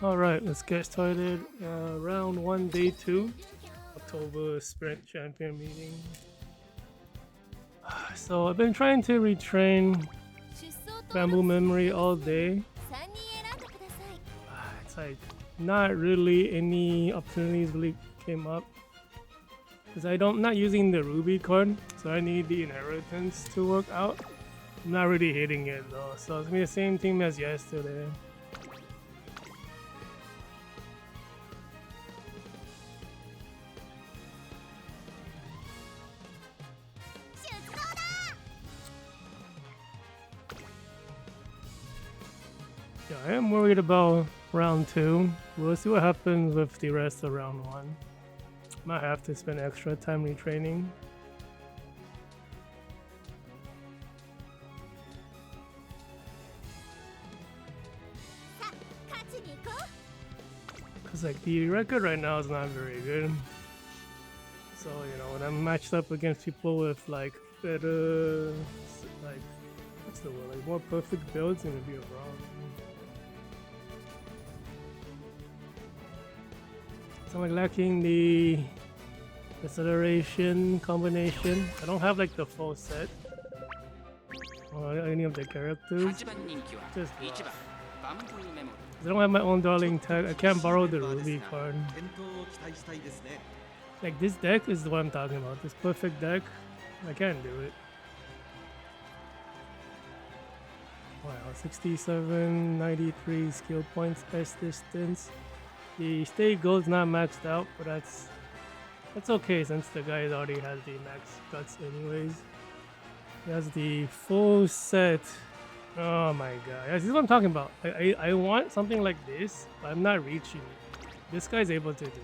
Alright, let's get started. Round 1, day 2, October Sprint Champion meeting. So I've been trying to retrain bamboo memory all day. It's like not really any opportunities really came up. Because I'm not using the Ruby card, so I need the inheritance to work out. I'm not really hitting it though, so it's gonna be the same team as yesterday. Yeah, I am worried about round 2. We'll see what happens with the rest of round 1. Might have to spend extra time retraining. Cause like the record right now is not very good. So when I'm matched up against people with like better, like what's the word, like more perfect builds, it's gonna be a problem. So I'm like lacking the acceleration combination. I don't have like the full set or any of the characters. Just rough. I don't have my own darling tag. I can't borrow the Ruby card. Like this deck is what I'm talking about. This perfect deck. I can't do it. Wow, 67, 93 skill points, S distance. The state gold's not maxed out, but that's okay since the guy already has the max guts anyways. He has the full set. Oh my god. This is what I'm talking about. I want something like this, but I'm not reaching it. This guy's able to do it.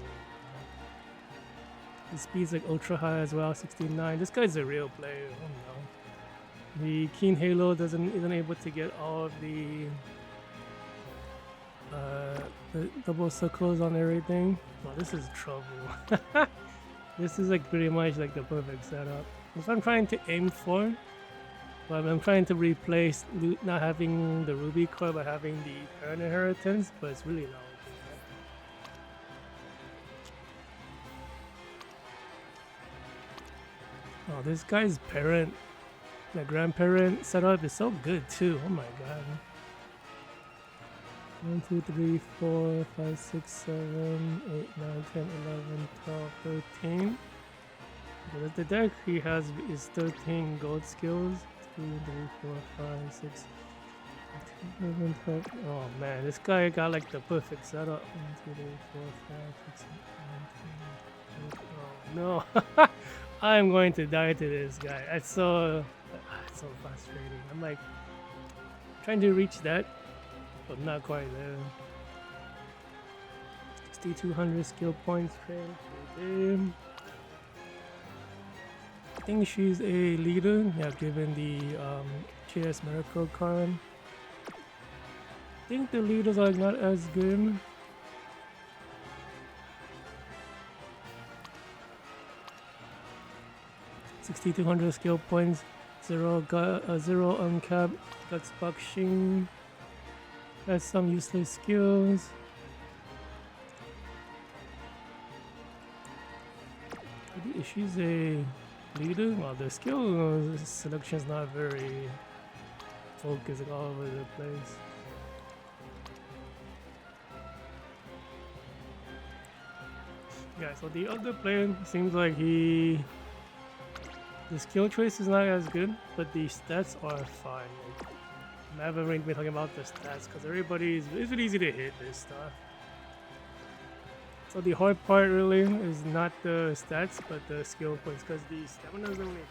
His speed's like ultra high as well, 69. This guy's a real player. Oh no. The Keen Halo isn't able to get all of the double circles on everything. Oh, this is trouble. This is like pretty much like the perfect setup. That's what I'm trying to aim for. But I'm trying to replace not having the Ruby card by having the parent inheritance, but it's really not working. Oh, this guy's parent, the grandparent setup is so good too. Oh my god. 1, 2, 3, 4, 5, 6, 7, 8, 9, 10, 11, 12, 13. But the deck he has is 13 gold skills. 2, 3, 4, 5, 6, 11, 12. Oh man, this guy got like the perfect setup. 1, 2, 3, 4, 5, 6, 7, 8, 9, 10. Oh no. I'm going to die to this guy. It's so frustrating. I'm like trying to reach that, but not quite there. 6,200 skill points trained. I think she's a leader, yeah, given the KS Miracle card. I think the leaders are not as good. $6,200 skill points, zero uncapped, guts boxing, has some useless skills. She's a leader. Well, the skill selection is not very focused, like all over the place. Yeah, so the other player seems like the skill choice is not as good, but the stats are fine. Like, I haven't really been talking about the stats because it's really easy to hit this stuff. So the hard part really is not the stats, but the skill points, because the stamina is only.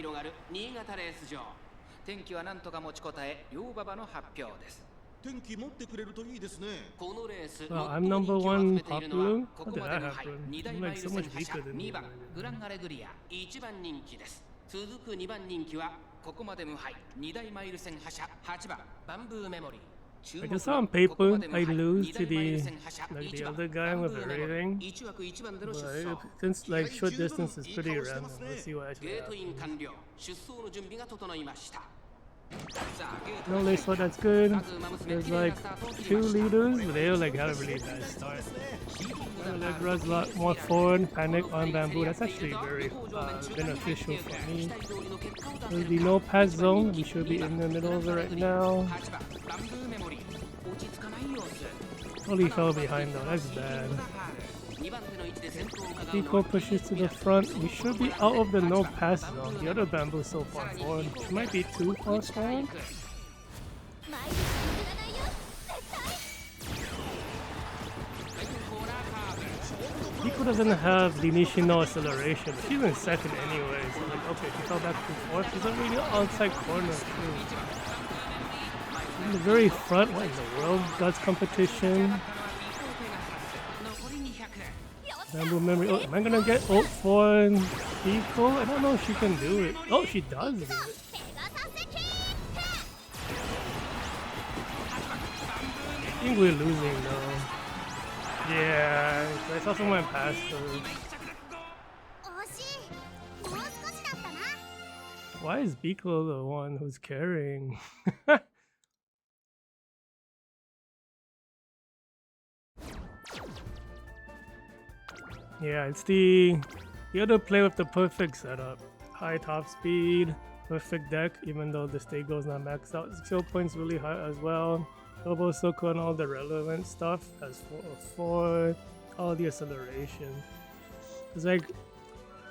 Alright, Well, I'm number one popular? How did that happen? I'm like so much weaker than you. グランアレグリア1番人気です。続く2番人気はここまで無敗2大マイル線覇者8番バンブーメモリー。 I guess on paper I lose to the other guy with everything, but since like short distance is pretty random, let's see what actually happens. No lace sword, that's good. There's like 2 leaders, but they all like had a really bad start. Allegra's a lot more forward, panic on bamboo, that's actually very beneficial for me. There's the no pass zone, we should be in the middle of it right now. Totally fell behind though, that's bad. Biko pushes to the front. We should be out of the no pass zone. The other bamboo is so far forward. She might be too far forward. Biko doesn't have the Nishino acceleration, but she's in second anyway. So like, okay, she fell back to fourth. She's already outside corner too. In the very front, what in the world? God's competition. Bamboo memory. Oh, am I gonna get ult for Biko? I don't know if she can do it. Oh, she does do it. I think we're losing though. Yeah, I saw someone pass her. Why is Biko the one who's carrying? Yeah, it's the other play with the perfect setup. High top speed, perfect deck, even though the stego is not maxed out. Skill points really high as well. Turbo circle and all the relevant stuff has 4, all the acceleration. It's like,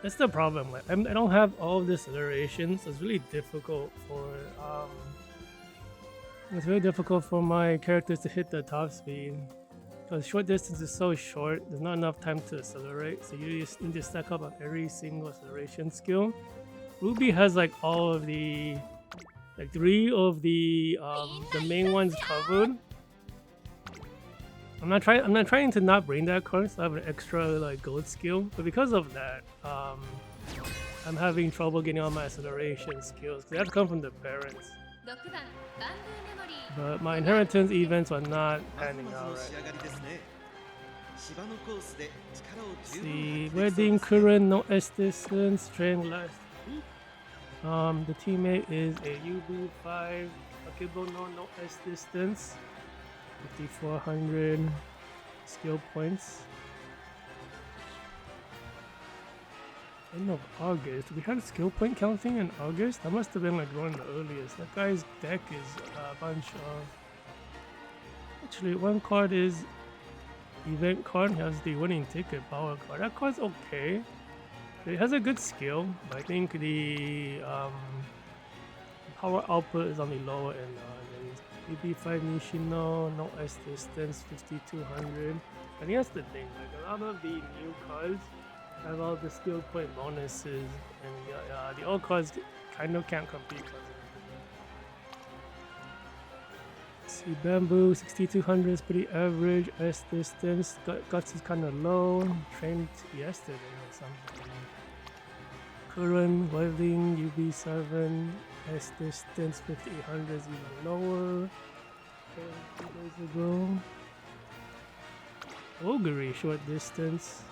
that's the problem. Like, I don't have all of the acceleration, so it's really difficult for my characters to hit the top speed. Because short distance is so short, there's not enough time to accelerate, so you just need to stack up on every single acceleration skill. Ruby has like all of the, like 3 of the main ones covered. I'm not trying to not bring that card, so I have an extra like gold skill, but because of that, I'm having trouble getting all my acceleration skills. They have to come from the parents. But my inheritance events are not panning out right now. See, wedding, current, no S distance, train last. The teammate is a UB5, Akibo no S distance, 5400 skill points. End of August. We had skill point counting in August? That must have been like one of the earliest. That guy's deck is a bunch of... Actually, one card is event card. He has the winning ticket power card. That card's okay. It has a good skill, but I think the power output is on the lower end nowadays. BB5 Nishino, no S distance, 5200. I think that's the thing. Like a lot of the new cards have all the skill point bonuses, and the old cards kind of can't compete because of it. See, bamboo 6200 is pretty average. S distance, guts is kind of low. Trained yesterday or something. Current welding UB7, S distance 5800 is even lower. 2 days ago. Augury short distance.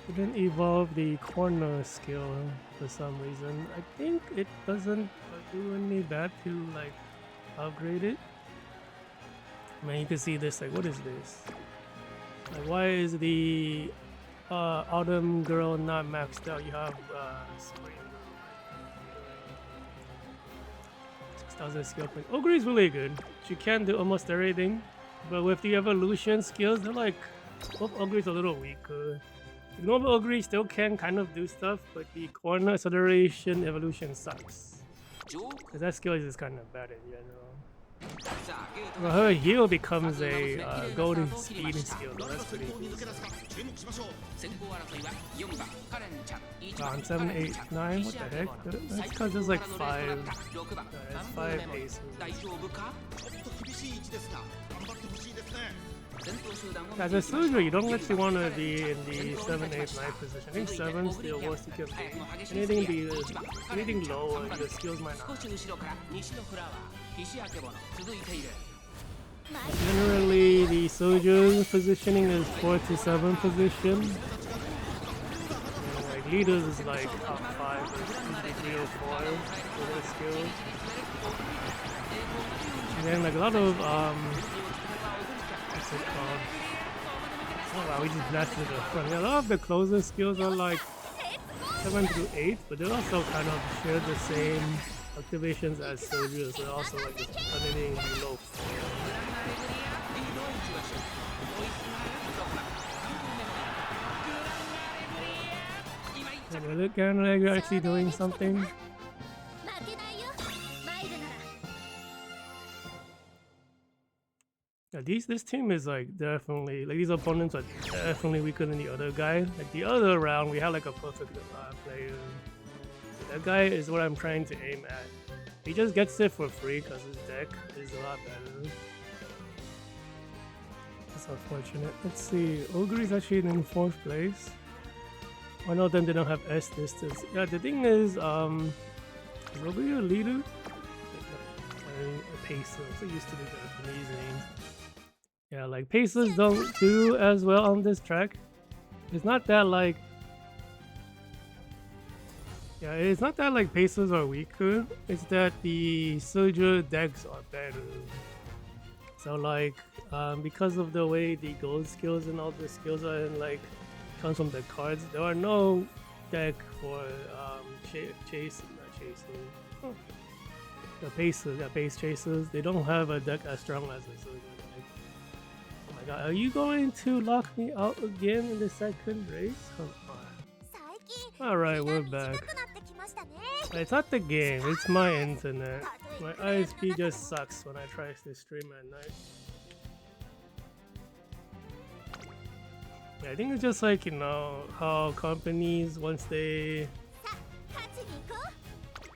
Didn't evolve the corner skill for some reason. I think it doesn't do any bad to like upgrade it. I mean, you can see this, like, what is this? Like, why is the autumn girl not maxed out? You have spring girl. 6000 skill point. Ogre is really good. She can do almost everything, but with the evolution skills, they're like, both Ogre's a little weaker. The normal Ogre still can kind of do stuff, but the corner acceleration evolution sucks. Because that skill is just kind of bad in general. Well, her heal becomes a golden speed skill. That's pretty cool. On 7, 8, 9. What the heck? That's because there's like 5. That's 5 aces. As a soldier, you don't actually want to be in the 7, 8, 9 position. I think 7 is the worst you can be. Anything lower, your skills might not. Generally, the soldier's positioning is 4 to 7 position. And, like leaders is like top 5 or 3 or 4 for their skills. And then like a lot of what's it called? Oh wow, we just blasted the front. Yeah, a lot of the closer skills are like 7 through 8, but they also kind of share the same activations as soldiers. They're also like anything below 4. Will it kind of like you're actually doing something? Yeah, this team is like definitely like these opponents are definitely weaker than the other guy. Like the other round, we had like a perfect player. That guy is what I'm trying to aim at. He just gets it for free because his deck is a lot better. That's unfortunate. Let's see. Ogre is actually in 4th place. One of them didn't have S distance. Yeah, the thing is Ogre a leader? A pacer. So used to be Japanese names. Yeah, like pacers don't do as well on this track. It's not that like it's not that like pacers are weaker. It's that the soldier decks are better. So like because of the way the gold skills and all the skills are in like comes from the cards, there are no deck for the pacers, pace chasers. They don't have a deck as strong as a soldier deck. Oh my god, are you going to lock me out again in the second race? Come on. Alright, we're back. It's not the game, it's my internet. My ISP just sucks when I try to stream at night. Yeah, I think it's just like, you know, how companies, once they...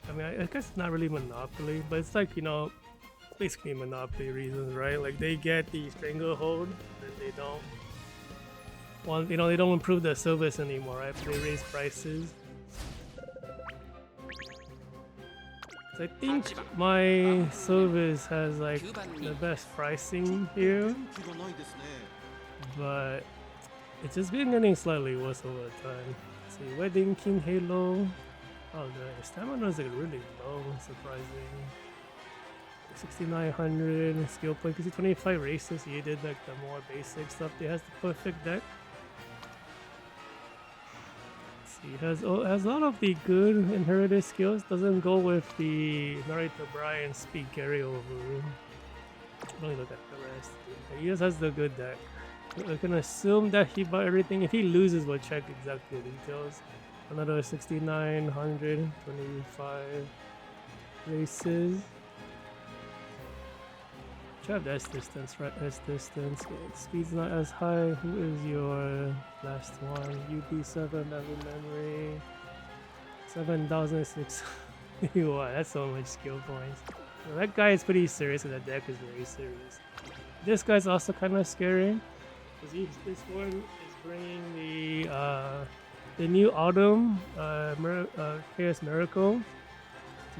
I mean, I guess it's not really monopoly, but it's like, you know, basically monopoly reasons, right? Like they get the stranglehold, then they don't want, you know, they don't improve their service anymore, right? They raise prices. I think my service has like the best pricing here, but it's just been getting slightly worse over time. Let's see, Wedding King Halo. Oh, the stamina is like really low, surprising. 6,900 skill point because 25 races. He did like the more basic stuff. He has the perfect deck. He has a lot of the good inherited skills. Doesn't go with the Naruto Brian speed carryover. Let me look at the rest. He just has the good deck. I can assume that he bought everything. If he loses, we'll check exactly the details. Another 6,925 races. You have the S distance, right? S distance. Yeah, speed's not as high. Who is your last one? UB7 level memory. 7,006. Wow, that's so much skill points. Well, that guy is pretty serious, and the deck is very serious. This guy's also kind of scary. This one is bringing the new Autumn Chaos Miracle.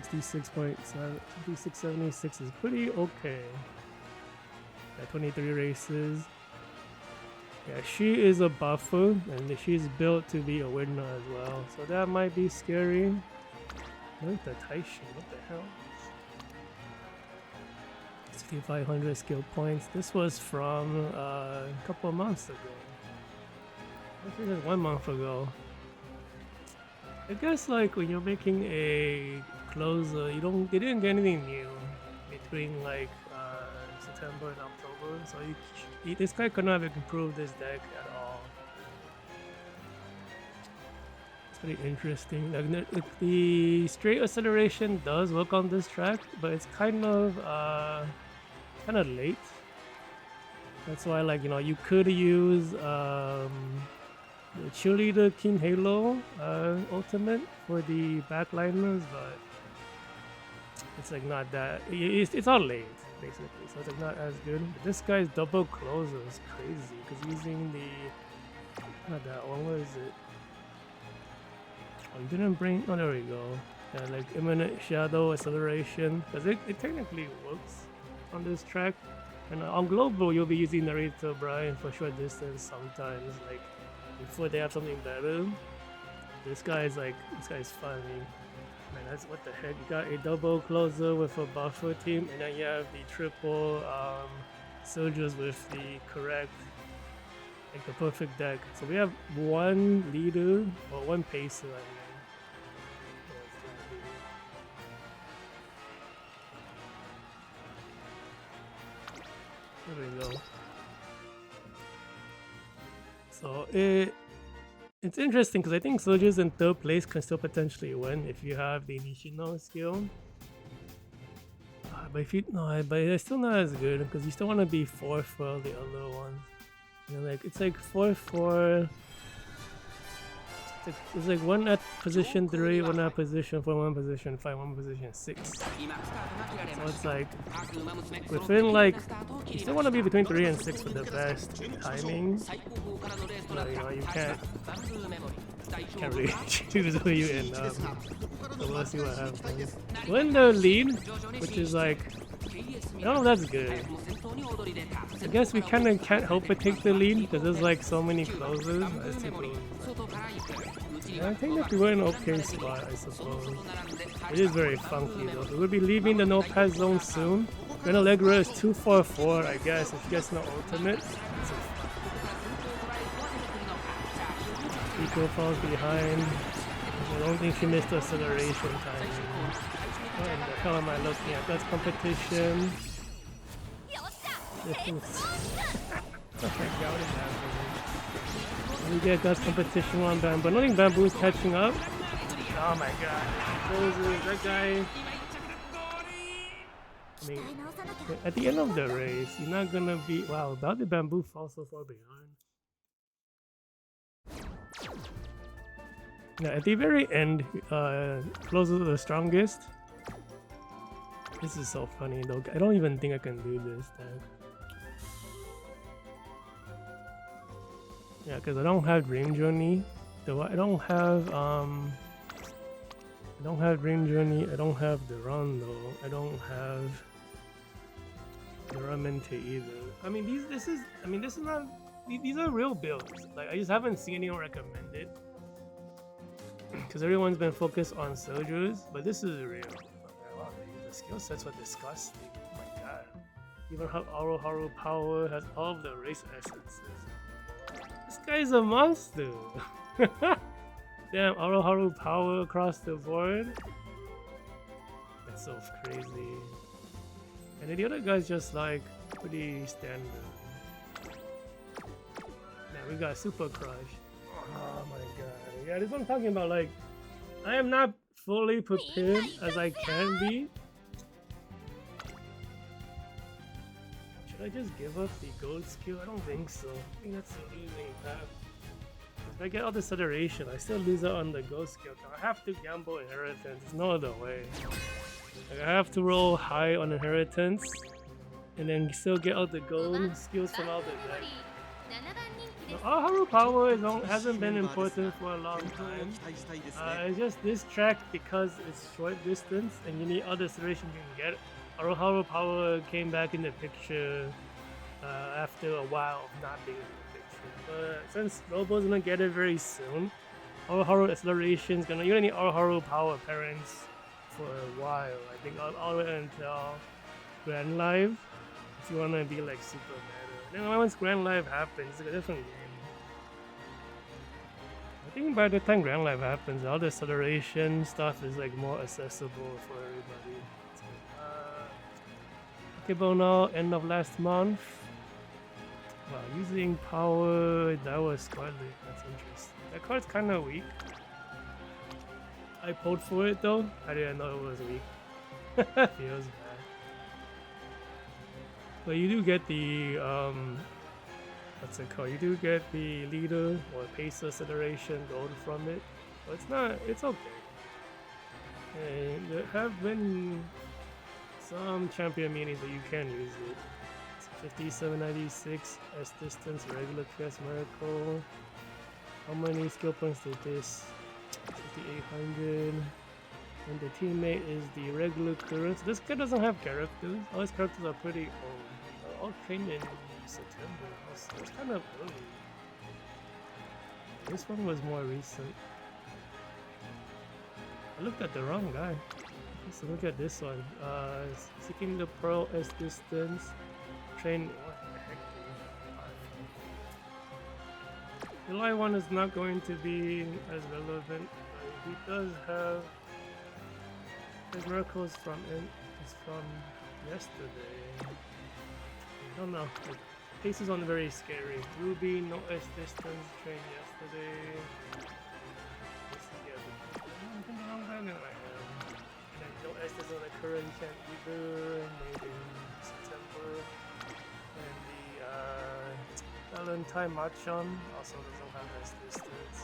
6676 is pretty okay. 23 races. Yeah, she is a buffer and she's built to be a winner as well, so that might be scary. Look at the Taishi, what the hell? 6,500 skill points. This was from a couple of months ago. I think it was 1 month ago. I guess like when you're making a closer, they didn't get anything new between like September and October, so this guy could not have improved this deck at all. It's pretty interesting. Like the straight acceleration does work on this track, but it's kind of kind of late. That's why, like, you know, you could use the cheerleader King Halo ultimate for the backliners, but it's like not that. It's all late basically, so it's like not as good. But this guy's double closer is crazy because using the not that one. Where is it? Oh, you didn't bring. Oh, there we go. Yeah, like imminent shadow acceleration, because it technically works on this track. And on global, you'll be using Narita Brian for short distance sometimes. Like before they have something better. This guy is funny. Man, that's what the heck. You got a double closer with a buffer team, and then you have the triple soldiers with the correct, like the perfect deck. So we have one leader or one pacer. I mean. There we go. So it's interesting because I think soldiers in third place can still potentially win if you have the Nishino skill. But if you but it's still not as good because you still want to be fourth for all the other ones. You know, like it's like 4-4. It's like one at position 3, one at position 4, one position 5, one position 6. So it's like within like you still want to be between 3 and 6 for the best timing. But you know you can't really choose who you end up. So we'll see what happens. We're in the lead, which is like I don't know if that's good. I guess we kind of can't help but take the lead because there's like so many closes. Yeah, I think that we were in an okay spot, I suppose. It is very funky though. We will be leaving the no pass zone soon. Grand Allegra is 244, I guess, if you guys know ultimate. Biko falls behind. I don't think she missed the acceleration timing. What in the hell am I looking at? That's competition. We get God's competition on Bamboo. I don't think Bamboo is catching up. Oh my god. That guy. I mean, at the end of the race, you're not gonna be. Wow, how did Bamboo fall so far behind? Yeah, at the very end, closer to the strongest. This is so funny though. I don't even think I can do this tag. Yeah, because I don't have Dream Journey. Though I don't have Dream Journey. I don't have the Run though. I don't have the Ramente either. I mean this is not. These are real builds. Like I just haven't seen anyone recommend it. Because everyone's been focused on soldiers, but this is real. Wow, the skill sets were disgusting. Oh my god. Even Haru Power has all of the race essences. This guy's a monster. Damn, Haru Power across the board. That's so crazy. And then the other guy's just like pretty standard. Man, we got Super Crush. Oh my god. Yeah, this is what I'm talking about. Like, I am not fully prepared as I can be. Should I just give up the gold skill? I don't think so. I think that's a losing path. If I get all this iteration, I still lose out on the gold skill. I have to gamble inheritance. There's no other way. Like, I have to roll high on inheritance and then still get all the gold skills from all the decks. Haru Power hasn't been important for a long time. It's just this track because it's short distance and you need all the acceleration you can get. Haru Power came back in the picture after a while of not being in the picture. But since Robo's gonna get it very soon, Haru acceleration is gonna. You're gonna need Haru Power parents for a while. I think all the way until Grand Live, if you wanna be like super meta. Then once Grand Live happens, it's like a different game. I think by the time Grand Live happens, all the acceleration stuff is like more accessible for everybody. Pokeball end of last month. Wow, using power, that was quite late. That's interesting. That card's kind of weak. I pulled for it though. I didn't know it was weak. Feels bad. But you do get the what's it called? You do get the leader or pace acceleration gold from it. But it's not. It's okay. And there have been some champion minis that you can use it. It's 5796 S distance regular QS miracle. How many skill points did this? 5800. And the teammate is the regular current. This guy doesn't have characters. All his characters are pretty old. They're all trained in September. So it's kind of early. This one was more recent. I looked at the wrong guy. So look at this one. Seeking the Pearl S distance. Train. What the heck? The July one is not going to be as relevant. He does have his miracles from yesterday. I don't know. Like, pace is on very scary. Ruby, no S distance, train yesterday. This is the wrong band in my head. And then no S distance on the current can't either. Made in September. And the Valentine Machon also doesn't have S distance.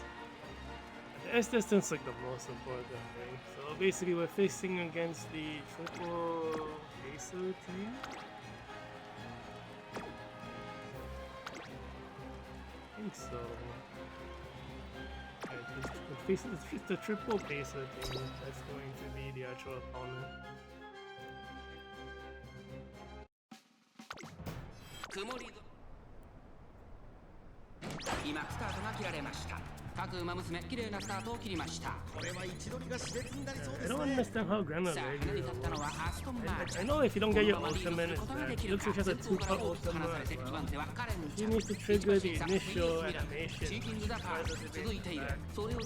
The S distance is like the most important thing. So basically we're facing against the triple Acer team. I think so. It's the triple Pacer team that's going to be the actual opponent. 曇り今スタートが切られました。各馬娘綺麗なスタートを切りました。これは位置取りが熾烈になりそうですね。 I don't understand how Grandma I know if you don't get your ultimate, it looks like just a 2-part ultimate. She needs to trigger the initial animation.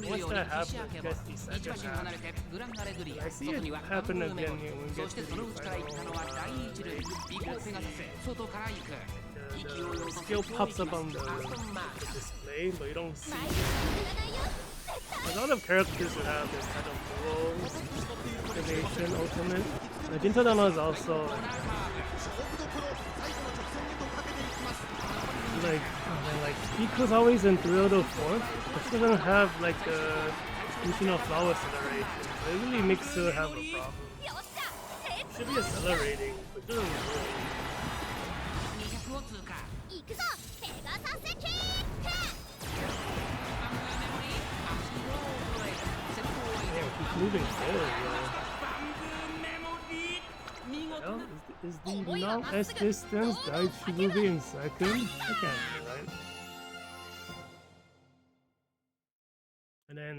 Once that happens, it gets the second half. I see it happen again when we get to the the skill pops up on the display, but you don't see it. A lot of characters would have this kind of dual activation ultimate. Jintodama is also like Biko's always in 3 to 4, but she doesn't have like the Nishino Flower acceleration. So it really makes her have a problem. She should be accelerating, but doesn't really. Moving forward, well, is the non-S distance Daichi movie in second? I can't be right. And then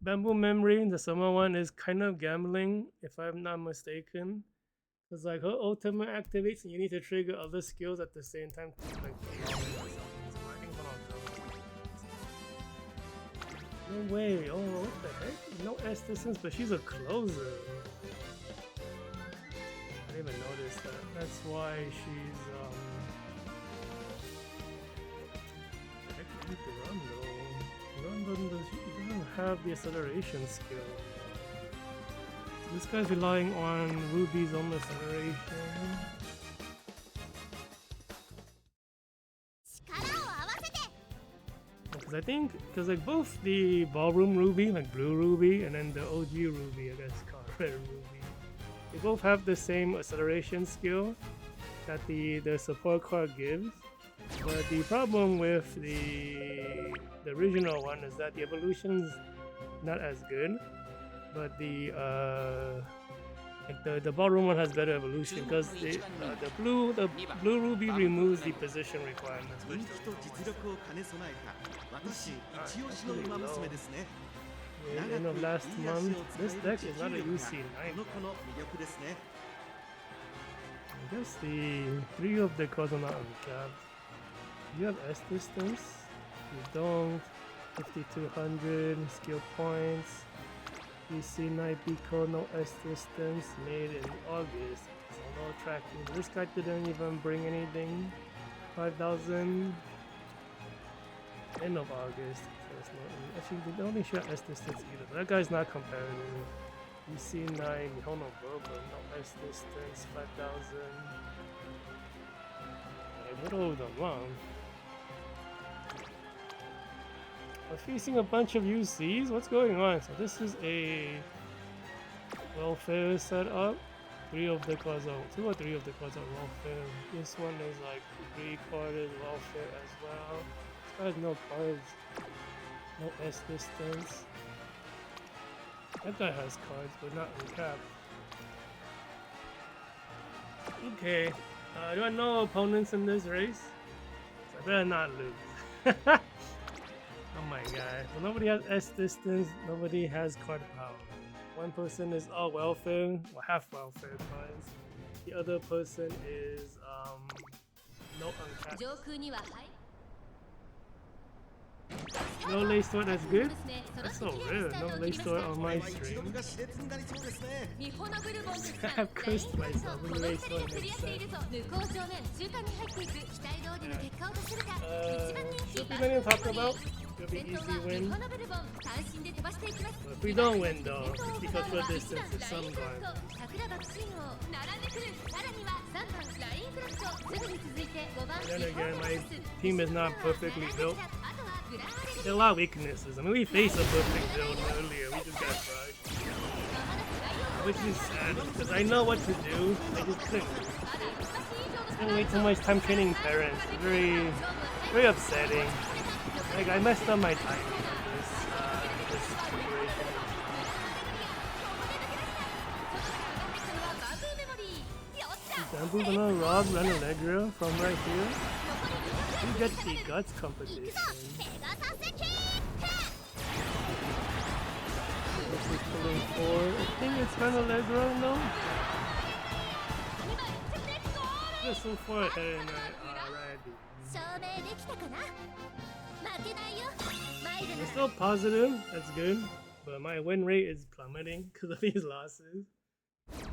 Bamboo Memory, the summer one, is kind of gambling, if I'm not mistaken. Because like her ultimate activates and you need to trigger other skills at the same time. No way, oh what the heck? No S distance, but she's a closer. I didn't even notice that. That's why she's the heck did you run though? Run doesn't have the acceleration skill. This guy's relying on Ruby's own acceleration. Because I think, like both the Ballroom Ruby, like Blue Ruby, and then the OG Ruby, I guess called Red Ruby, they both have the same acceleration skill that the support card gives. But the problem with the original one is that the evolution's not as good. But the Ballroom one has better evolution because the blue Ruby removes the position requirements. End of last month, this deck is not a UC9. I guess the 3 of the cards are not uncapped. You have S distance, you don't. 5200 skill points. UC9 Biko, no S distance, made in August, so no tracking. This guy didn't even bring anything. 5000 end of August. So it's not, actually, they don't show S distance either. That guy's not competitive. UC9 Mihono Boba, no S distance, 5000. I hit all of them, wow. We're facing a bunch of UCs? What's going on? So this is a welfare setup. 2 or 3 of the cards are welfare. This one is like 3 carded welfare as well. This guy has no cards. No S distance. That guy has cards, but not uncapped. Okay. Do I know opponents in this race? So I better not lose. Oh my god. Well, nobody has S distance, nobody has card power. One person is all welfare, or half welfare cards. The other person is no uncapped. No lace sword, that's good. That's so rare. No lace sword on my stream. I have cursed myself with lace sword next set. Should be many to talk about. It'll be easy win. But if we don't win though, it's because for distance it's some guard. And then again, my team is not perfectly built. There are a lot of weaknesses. I mean, we faced a perfect build earlier, we just got fried. Which is sad, because I know what to do, I just couldn't. Spent way too much time training parents. Very, very upsetting. Like, I messed up my timing on this preparation. Is Bamboo gonna rob Allegra from right here? Who gets the guts competition? This is pulling 4. I think it's Allegra, no? They're so far ahead in already. I'm still positive, that's good. But my win rate is plummeting because of these losses. But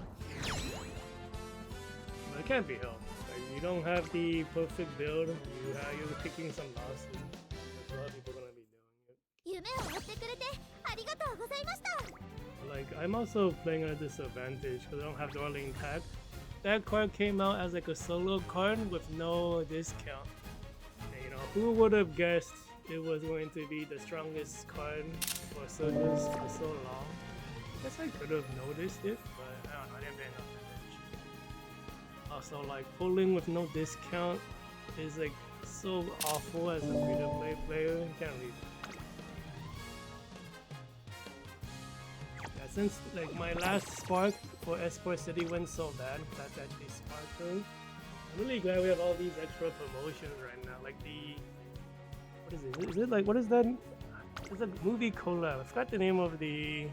it can't be helped. Like, you don't have the perfect build, you're picking some losses. That's a lot of people gonna be doing it. Like, I'm also playing at a disadvantage because I don't have Darling Pack. That card came out as like a solo card with no discount. And, you know, who would have guessed it was going to be the strongest card for Sodas for so long? I guess I could have noticed it, but I don't know, I didn't pay enough attention. Also, like, pulling with no discount is like so awful as a free-to-play player. You can't leave. Yeah, since like my last spark for Esport City went so bad, that's actually sparkling. I'm really glad we have all these extra promotions right now. Like the, what is it? Is it like, what is that? It's a movie collab. I forgot the name of the,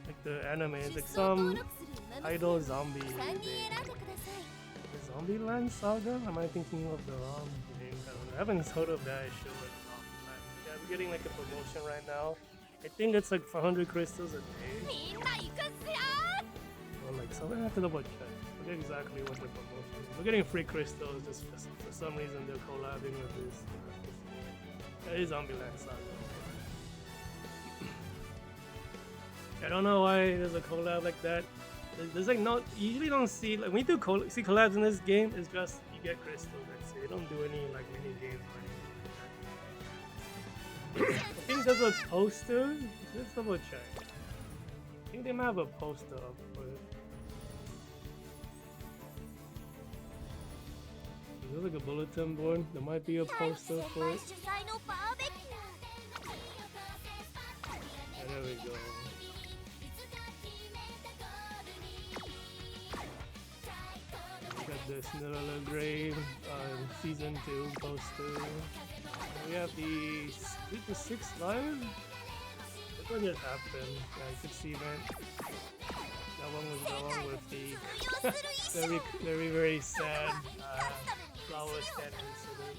like the anime. It's like some idol zombie thing. The Zombieland Saga? Am I thinking of the wrong name? I don't know. I haven't heard of that show in a long time. Yeah, I'm getting like a promotion right now. I think it's like 400 crystals a day. Or like something. I have to double check. I forget exactly what the promotion is. We're getting free crystals just for some reason they're collabing with this. That is Zombieland Saga. I don't know why there's a collab like that. There's like no, you usually don't see, like when you do see collabs in this game, it's just you get crystals, that's it. They don't do any like mini games or anything like that. I think there's a poster. Let's double check. I think they might have a poster up for it. Is there like a bulletin board? There might be a poster for it. There we go. Got the Cinderella Grave Season 2 poster. We have the 6 live? That one just happened. Yeah, 6th event. That one was the one with the very sad flower stand incident.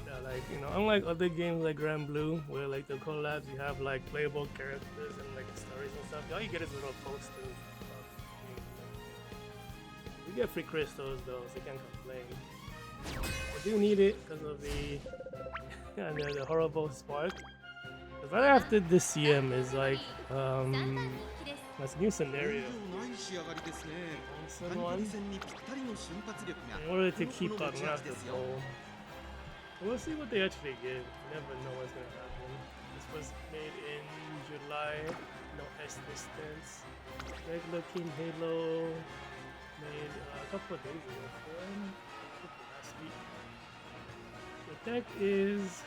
Yeah, like, you know, unlike other games like Grand Blue, where like the collabs you have like playable characters and like stories and stuff, all you get is little posters. We get free crystals though, so you can't complain. I do need it because of the the horrible spark. Because right after this CM is like that's a new scenario. One. In order to keep up, I'm gonna have to pull. We'll see what they actually give. You never know what's gonna happen. This was made in July. No S distance. Regular King Halo made a couple of days ago. Last week. The deck is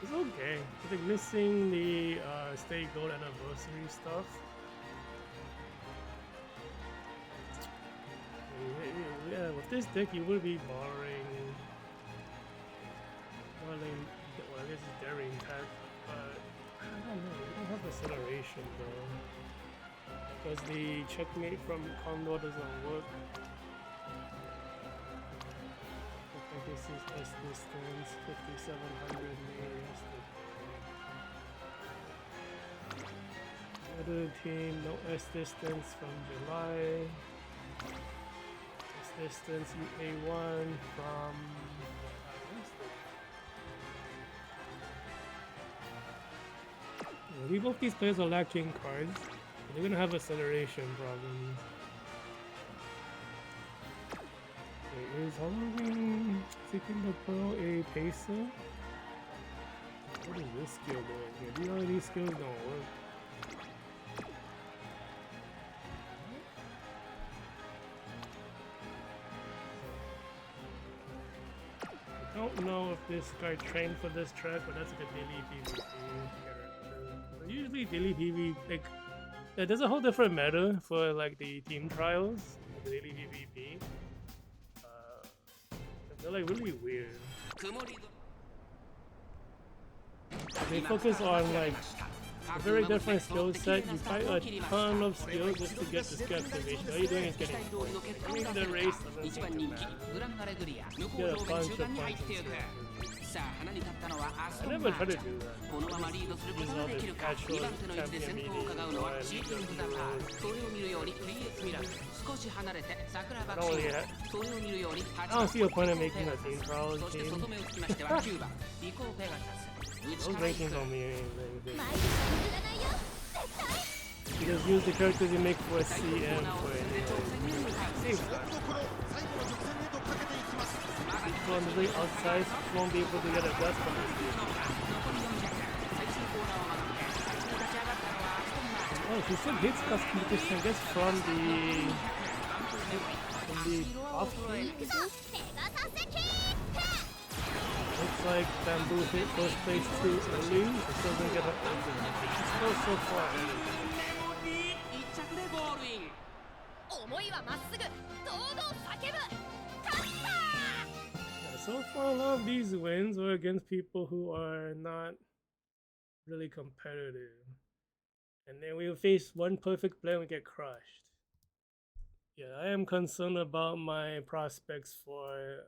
it's okay. I think missing the Stay Gold anniversary stuff. Yeah, with this deck you would be borrowing. Well, this is daring tech, but I don't know. We don't have acceleration though, because the checkmate from Condor doesn't work. I think this is S distance 5700 meters. Other team, no S distance from July. S distance UA1 from. Both these players are lacking cards. They're gonna have acceleration problems. Is Halloween Seeking the Pearl a pacer? What is this skill doing here? Do you know these skills don't work? I don't know if this guy trained for this track, but that's like a daily PvP character. Usually daily PvP, like, there's a whole different meta for like the team trials, the daily PvP. They're like really weird. They focus on like a very different skill set. You fight a ton of skills just to get the skill activation. All you're doing is getting points. Winning the race doesn't seem to matter. You get a bunch of points and skills. I never tried to do that. Use all the actual champion meeting or I don't see a point in making a team trials team. Those rankings don't mean anything. You just use the characters you make for CM for anything. People on the very outside won't be able to get a blast from this game. Oh, she still hits cast competition, I guess, from the off key. Looks like Bamboo hit first place too early. She still didn't get her ultimate. She's still so far ahead. So far, a lot of these wins were against people who are not really competitive. And then we face one perfect play and we get crushed. Yeah, I am concerned about my prospects for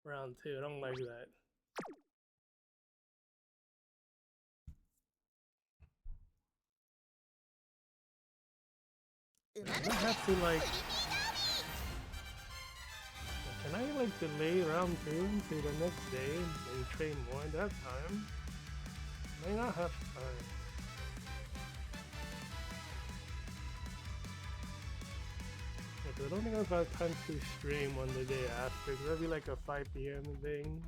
round 2. I don't like that. I have to like. Can I like delay round 2 to the next day and train more at that time? I may not have time. I don't think I've got time to stream on the day after, because that'll be like a 5 PM thing.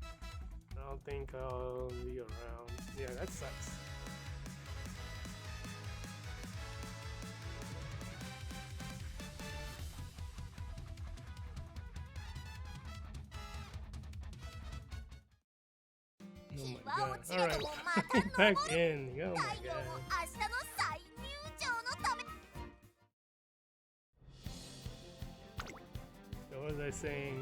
I don't think I'll be around. Yeah, that sucks. Oh my god. Alright, back in. Oh my god. What was I saying?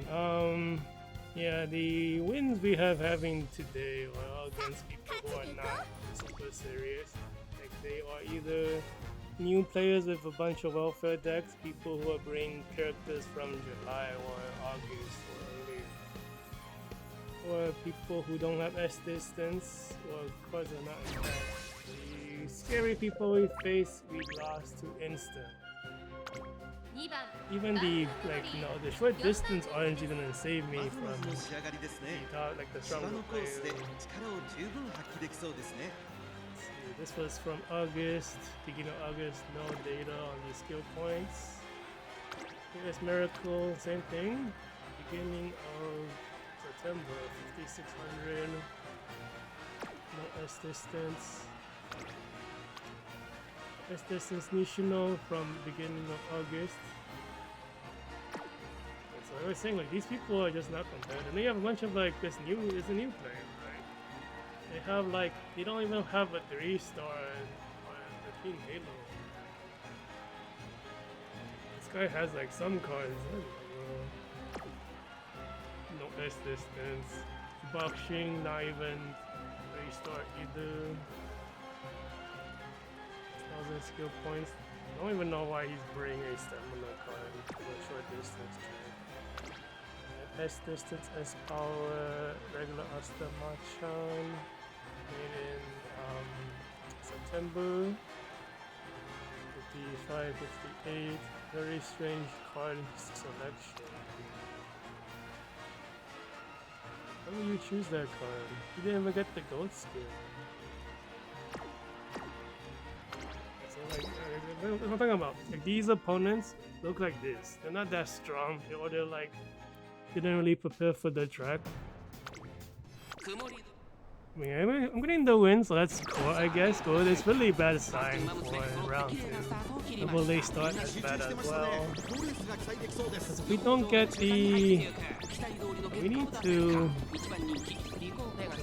Yeah, the wins we have having today are all against people who are not super serious. Like, they are either new players with a bunch of welfare decks, people who are bringing characters from July or August or earlier, or people who don't have S distance, or cards are not intact. The scary people we face, we lost to instant. even the the short distance orange didn't save me from the stronger players. This was from August, beginning of August, no data on the skill points. Here's Miracle, same thing. Beginning of September, 5600. No S distance. S distance Nishino from beginning of August. So I was saying these people are just not competitive. They have a bunch of there's a new player, right? They have they don't even have a 3-star on the Team Halo. This guy has some cards. No S distance. Boxing, not even 3-star either. 1,000 skill points. I don't even know why he's bringing a stamina card for a short distance trade. S distance, S power, regular Asta Machan, made in September. 55, 58. Very strange card selection. How do you choose that card? You didn't even get the gold skill. What I'm talking about, these opponents look like this. They're not that strong, or they're didn't really prepare for the track. I mean, I'm getting the win, so that's cool, I guess. Good. It's really bad sign for round 2. Double they start as bad as well. Because if we don't get we need to.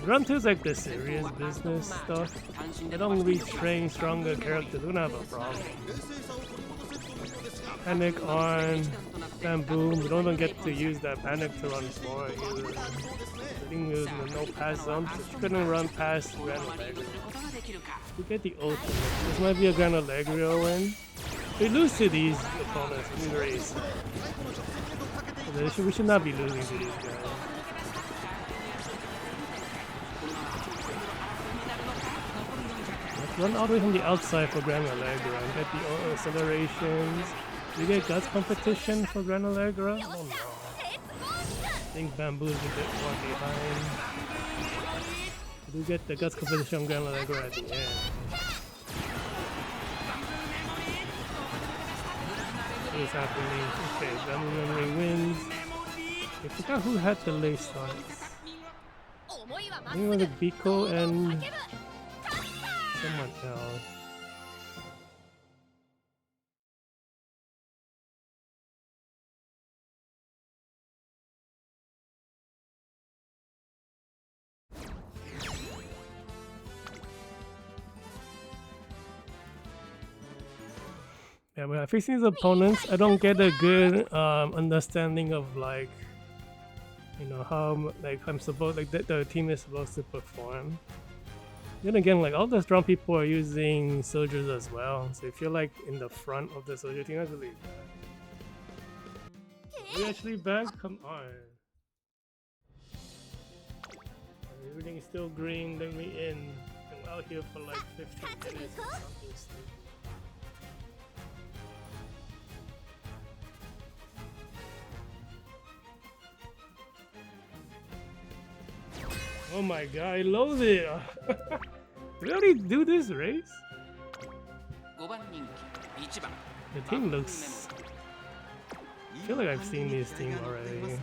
Round 2 is the serious business stuff. They don't retrain stronger characters, we're gonna have a problem. Panic on Bamboo, we don't even get to use that panic to run forward either. I think it was no pass zone, so she couldn't run past Gran Allegro. We get the ultimate. This might be a Gran Allegro win. We lose to these opponents in the race. We should not be losing to these guys. Run all the way from the outside for Gran Allegra and get the accelerations. Do you get guts competition for Gran Allegra? Oh no. I think Bamboo is a bit more behind. Do you get the guts competition on Gran Allegra at the end? What is happening? Okay, Bamboo Memory wins. I forgot who had the late starts. I think it was Biko and someone else. Yeah, when I face these opponents, I don't get a good understanding of how I'm supposed the team is supposed to perform. Then again, all the strong people are using soldiers as well, so if you're in the front of the soldier team, that's really bad. Are we actually back? Come on. Everything is still green, let me in. I'm out here for 15 minutes or something stupid. Oh my god, I love it! Did we already do this race? The team looks... I feel like I've seen this team already. Is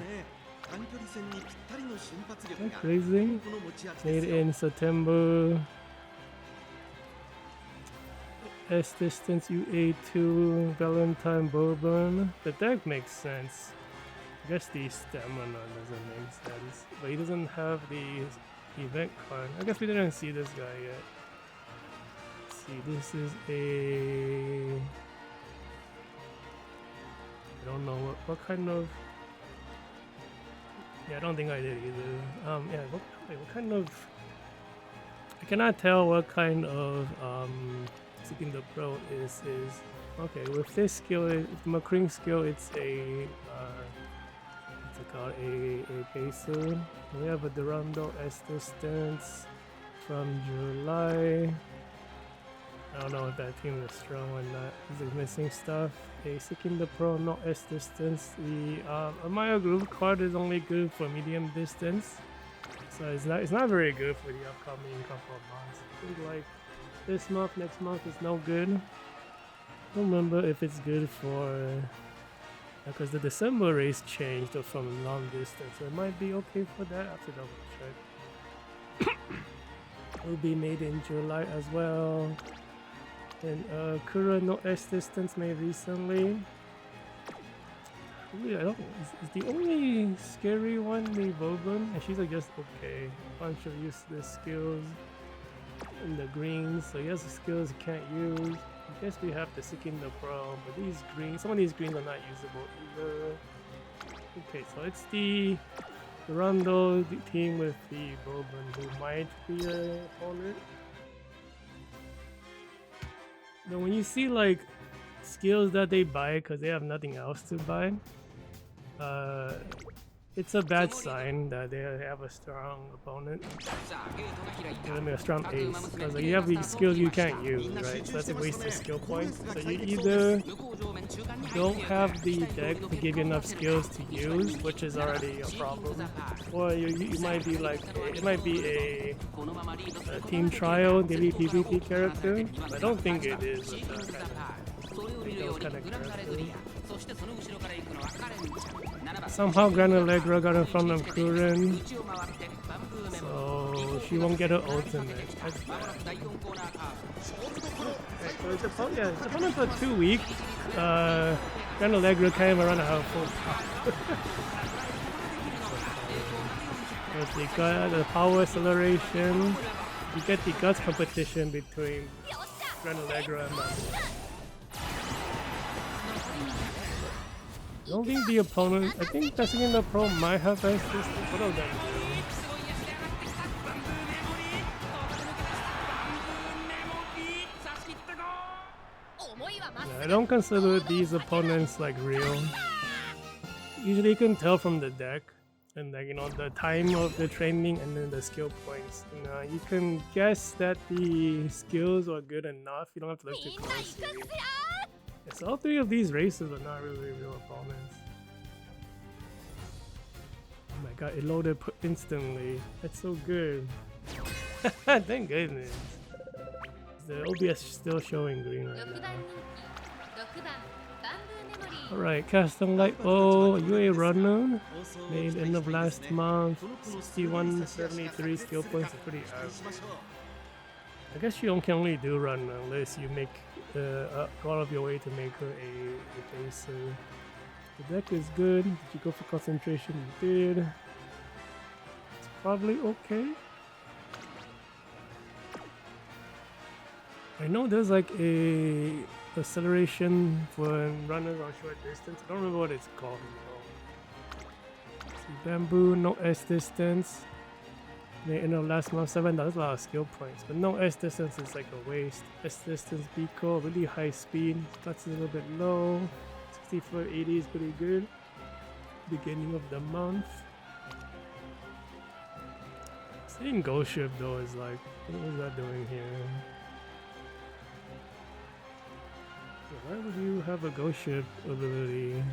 that crazy? Made in September. S distance UA2, Valentine Bourbon. The deck makes sense. I guess the stamina doesn't make sense, but he doesn't have the event card. I guess we didn't see this guy yet. Let's see, this is a... I don't know what kind of... Yeah, I don't think I did either. Yeah, what kind of... I cannot tell what kind of Seeking the Pro is. Okay, with this skill, with the McCring skill, it's a... called a Peso. We have a Durando S distance from July. I don't know if that team is strong or not. He's missing stuff. A seeking the pro, no S distance. The Amaya group card is only good for medium distance, so it's not very good for the upcoming couple of months. I think like this month, next month is no good. I don't remember if it's good for because the December race changed from long distance, so it might be okay for that. I have to double check. Will be made in July as well. And Kura no S distance made recently. Really, I don't. Is the only scary one the Boban? And she's like just okay. Bunch of useless skills in the greens. So he has the skills he can't use. I guess we have the Seeking the Pro, but these greens, some of these greens are not usable either. Okay, so it's the Rondo team with the Boban who might be an opponent. Now when you see like skills that they buy because they have nothing else to buy, it's a bad sign that they have a strong opponent. I mean a strong ace, because like, you have these skills you can't use, right? So that's a waste of skill points. So you either don't have the deck to give you enough skills to use, which is already a problem, or you might be like it might be a team trial daily PvP character. I don't think it is with those kind of characters. Somehow Gran Allegra got in front of Kurin, so she won't get her ultimate. That's bad. Okay, so it's opponent for 2 weeks. Gran Allegra can't even run out of full power. The power acceleration. You get the guts competition between Gran Allegra and Mamu. I don't think the opponent, I think testing in the pro might have S distance. What of them do? Yeah, I don't consider these opponents like real. Usually you can tell from the deck and like, you know, the time of the training and then the skill points. And, you can guess that the skills are good enough. You don't have to look too closely. Yes, all three of these races are not really real opponents. Oh my god, it loaded instantly. That's so good. Thank goodness. The OBS is still showing green right now. Alright, Custom Light O, UA runner. Made end of last month. 6173 skill points is pretty average. I guess you can only do run unless you make go out of your way to make her a base. The deck is good. Did you go for concentration? You did. It's probably okay. I know there's like a acceleration for runners on short distance. I don't remember what it's called. See, bamboo, no S distance. They end of last month, $7. That's a lot of skill points, but no S distance is like a waste. S distance Biko, really high speed. That's a little bit low. 6480 is pretty good. Beginning of the month. Seeing Ghost Ship though is like, what was that doing here? Why would you have a Ghost Ship ability?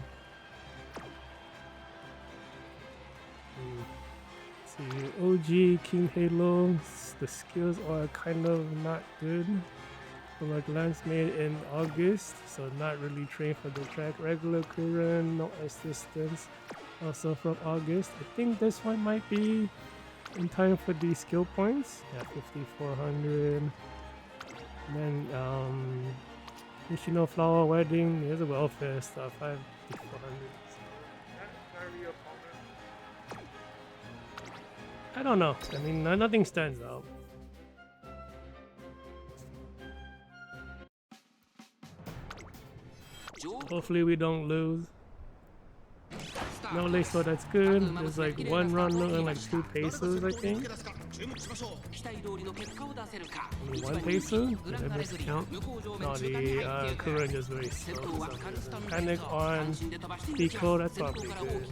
OG King Halo, the skills are kind of not good. So like Lance made in August, so not really trained for the track. Regular Kuren, no assistance, also from August. I think this one might be in time for the skill points. Yeah, 5400. And then Nishino Flower Wedding, here's a welfare stuff, 5400. I don't know. I mean, nothing stands out. Hopefully we don't lose. No lace, so that's good. There's like one runner and like 2 pesos, I think. Only 1 peso? Did I miscount? No, the Kuren is very slow. Panic on Biko, that's probably good.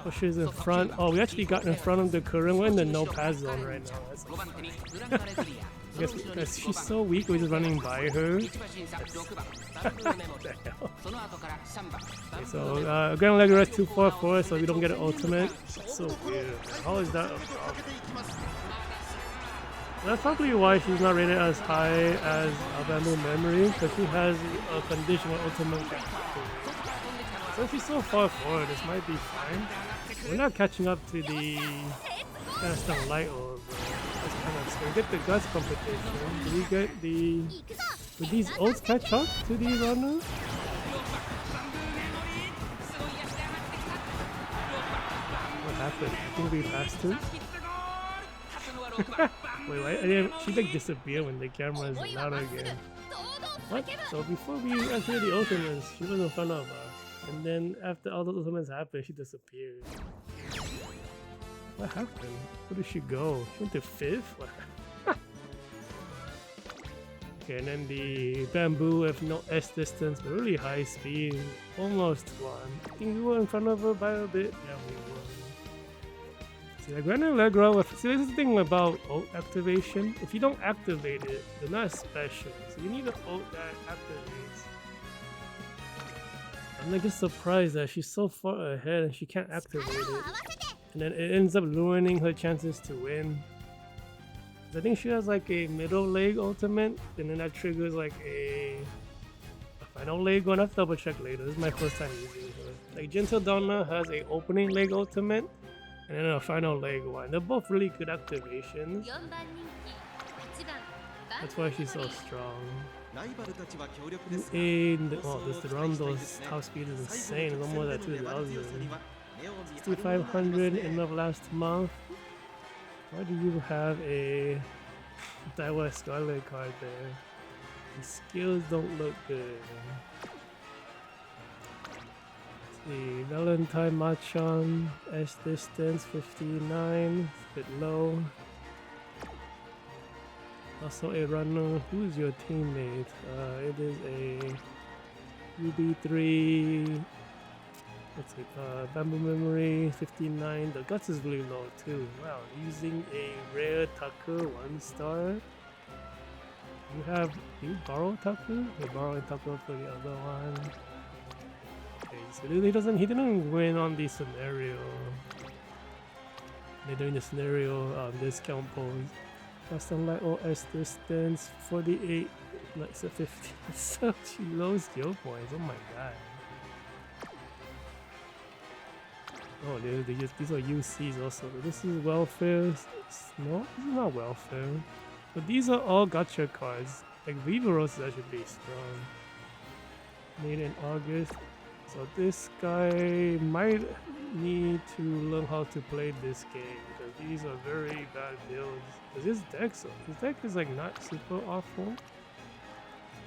Pushes in front. Oh, we actually got in front of the Kuren. We're in the no pass zone right now. That's I guess because she's so weak, we're just running by her. What the hell? Okay, so Grand Allegra is 244, so we don't get an ultimate. That's so weird. How is that a problem? That's probably why she's not rated as high as Bamboo Memory, because she has a conditional ultimate. So if she's so far forward, this might be fine. We're not catching up to the Cast Light Orb. That's kind of scary. Get the Guts competition. Do we get the... Would these ults catch up to these runners? What happened? I think we passed her. Wait, why? She like disappeared when the camera is out again. What? So before we entered the ultimates, she was in front of us. And then after all the ultimates happened, she disappeared. What happened? Where did she go? She went to 5th? Okay, and then the Bamboo with no S distance, but really high speed. Almost won. I think we were in front of her by a bit. Yeah, we won. See, like Grand Allegra, see, this is the thing about ult activation. If you don't activate it, they're not special. So you need an ult that activates. I'm like just surprised that she's so far ahead and she can't activate it. And then it ends up ruining her chances to win. I think she has like a middle leg ultimate, and then that triggers like a final leg one. I have to double check later. This is my first time using her. Like Gentle Donna has a opening leg ultimate, and then a final leg one. They're both really good activations. That's why she's so strong. This Rondo's top speed is insane. It's almost at 2000. 6500 end of last month. Why do you have a Daiwa Scarlet card there? The skills don't look good. Let's see, Valentine Machan, S distance 59, it's a bit low. Also a runner. Who's your teammate? It is a UB3. Let's see, Bamboo Memory 59. The Guts is really low too. Wow, using a rare Tucker 1-star. Do you borrow Tucker? You're borrowing Tucker for the other one. Okay, so he didn't win on the scenario. They're doing the scenario discount pose. Custom light OS distance 48. That's a 50. That's such low skill points. Oh my god. Oh, these are UCs also. This is welfare. No, this is not welfare. But these are all gacha cards. Like Viveros is actually pretty strong. Made in August. So this guy might need to learn how to play this game because these are very bad builds. Because his deck is like not super awful.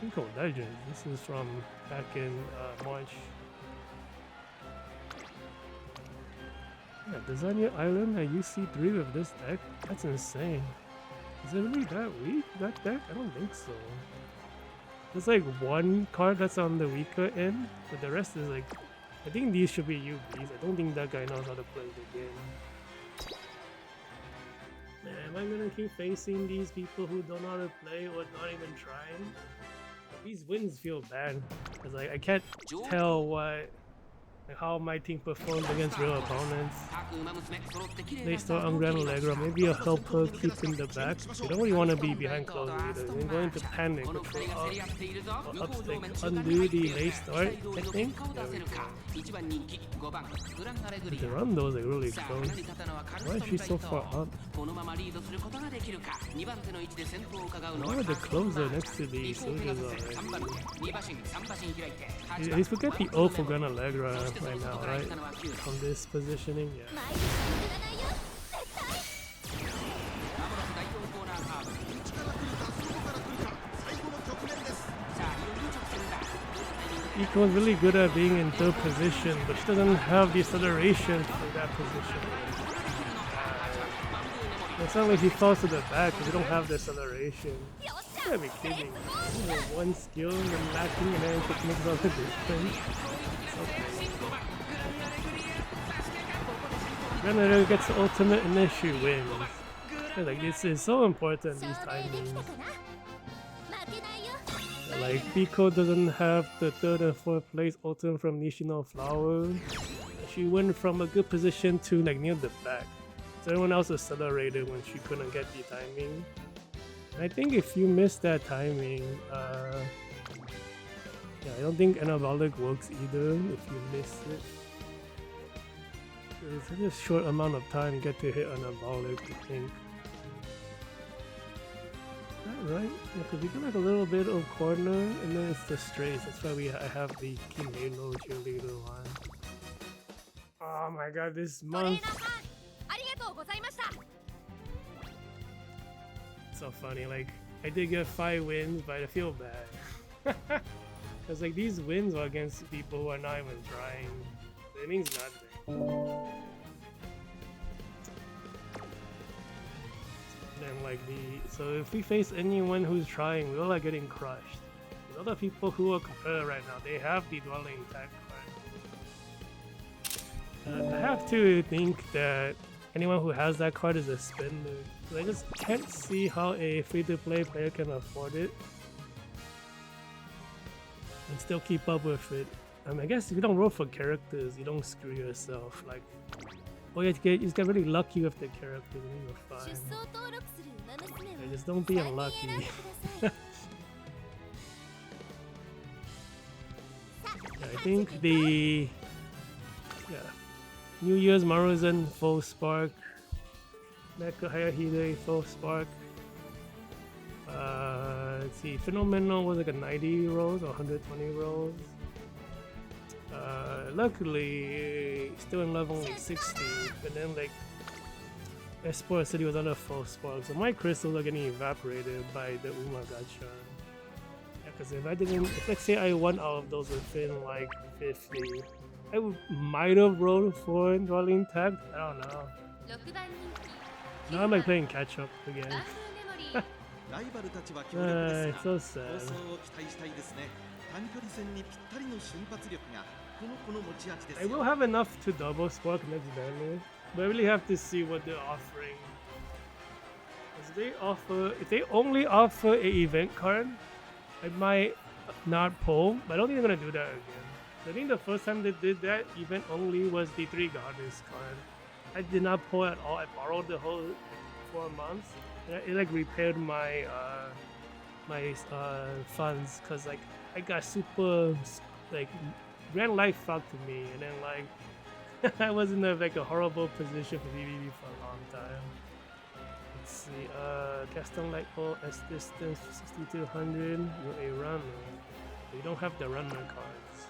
Biko Legends. This is from back in March. Yeah, Desania Island at UC3 with this deck? That's insane. Is it really that weak, that deck? I don't think so. There's like one card that's on the weaker end, but the rest is like... I think these should be UBs. I don't think that guy knows how to play the game. Man, am I gonna keep facing these people who don't know how to play or not even trying? These wins feel bad, because like, I can't tell how my team performs against real opponents. They start on Grand Allegra, maybe I'll help her keep in the back. You don't really want to be behind close either. You're going to panic, control up, or upstick, undo the late start, I think. The Rondo is like really close. Why is she so far up? Why are the closer next to the soldiers already? At least forget the ult for Grand Allegra right now, right? From this positioning, yeah. Biko is really good at being in third position, but she doesn't have the acceleration for that position. It's not like he falls to the back because you don't have the acceleration. You gotta be kidding. You know, one skill and lacking and then it makes all the difference. Okay. Granada gets the ultimate and then she wins. Like this is so important, these timings. Like Biko doesn't have the 3rd and 4th place ultimate from Nishino Flower. She went from a good position to like near the back. So everyone else accelerated when she couldn't get the timing. And I think if you miss that timing, yeah, I don't think anabolic works either if you miss it. It's such a short amount of time you get to hit anabolic, I think. Right? Because we get like a little bit of corner and then it's the straights. That's why I have the King Halo cheerleader one. Oh my god, this month. So funny, like I did get 5 wins, but I feel bad. Because like these wins are against people who are not even trying. It means nothing. Then like so if we face anyone who's trying, we're like getting crushed. The other people who are competitive right now, they have the dwelling tech card. I have to think that anyone who has that card is a spender. I just can't see how a free-to-play player can afford it and still keep up with it. I mean, I guess if you don't roll for characters, you don't screw yourself. Like, or you just get really lucky with the characters and you're fine. Yeah, just don't be unlucky. Yeah, I think the New Year's Maruzen full spark, Mecha Hayahide full spark. Let's see, Phenomenal was like a 90 rolls or 120 rolls. Luckily, still in level only 60, and then like Esport City was under full spark, so my crystals are getting evaporated by the Uma Gacha. Yeah, because if let's say I won all of those within like 50, I might have rolled for dwelling tag. I don't know. Now I'm like playing catch up again. It's so sad. I will have enough to double spark next banner, but I really have to see what they're offering. If they only offer a event card, I might not pull, but I don't think they're gonna do that again. I think the first time they did that event only was the 3 goddess card. I did not pull at all. I borrowed the whole 4 months. It like repaired my funds, cause like I got super like Grand Life fucked me, and then like I was in like a horrible position for VVV for a long time. Let's see, Gaston Lightbolt S distance 6200. You're a runner. You don't have the runner cards.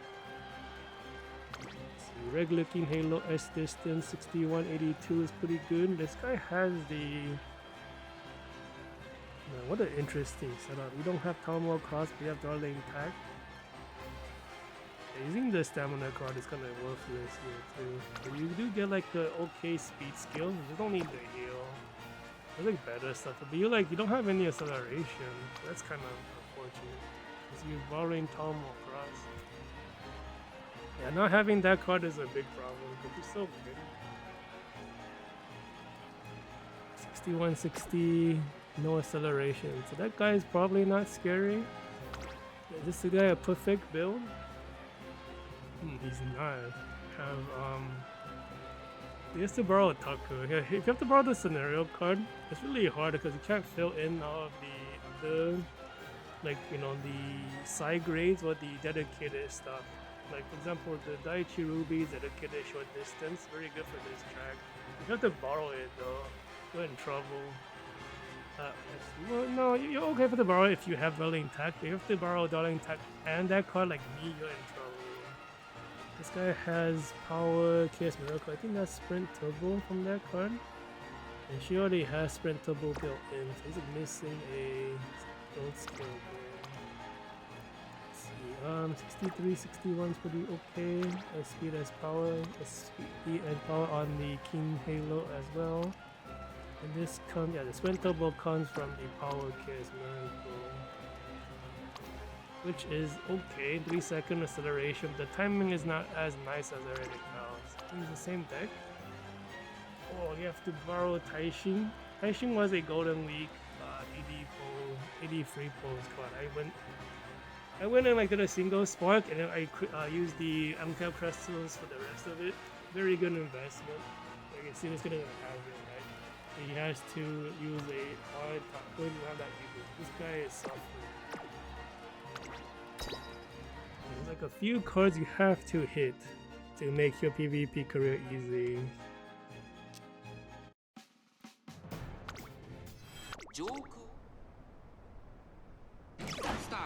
Let's see, regular King Halo S distance 6182 is pretty good. This guy has the. Man, what an interesting setup. You don't have Talmor Cross, but you have Darling Attack. Using the stamina card is kind of worthless here too. But you do get like the okay speed skill. You don't need the heal. There's like better stuff. But you don't have any acceleration. That's kind of unfortunate. Because you're borrowing Talmor Cross. Yeah, not having that card is a big problem. But you're so good. 6160, no acceleration. So that guy is probably not scary. Is this the guy a perfect build? He's not. He has to borrow a Taku. Yeah, if you have to borrow the scenario card, it's really hard because you can't fill in all of the other, like, you know, the side grades or the dedicated stuff. Like, for example, the Daiichi Ruby dedicated short distance, very good for this track. If you have to borrow it though, you're in trouble. Well, no, you're okay for the borrow if you have Darling Tech. If you have to borrow Darling Tech and that card like me, you're in trouble. This guy has Power, Chaos Miracle. I think that's Sprint Turbo from that card. And she already has Sprint Turbo built in, so he's missing a gold skill there. Let's see, 63, 61 is pretty okay. As speed as power, as speed and power on the King Halo as well. And this comes, yeah, the Sprint Turbo comes from the Power Chaos Miracle, which is okay. 3-second acceleration. The timing is not as nice as everything else. Use the same deck. Oh, you have to borrow Taishin. Taishin was a Golden Week 83 pole squad. I went and like did a single spark, and then I used the uncapped crystals for the rest of it. Very good investment. Like you see, this gonna have it, right? He has to use a hard top. When you have that, this guy is suffering. There's like a few cards you have to hit to make your PvP career easy.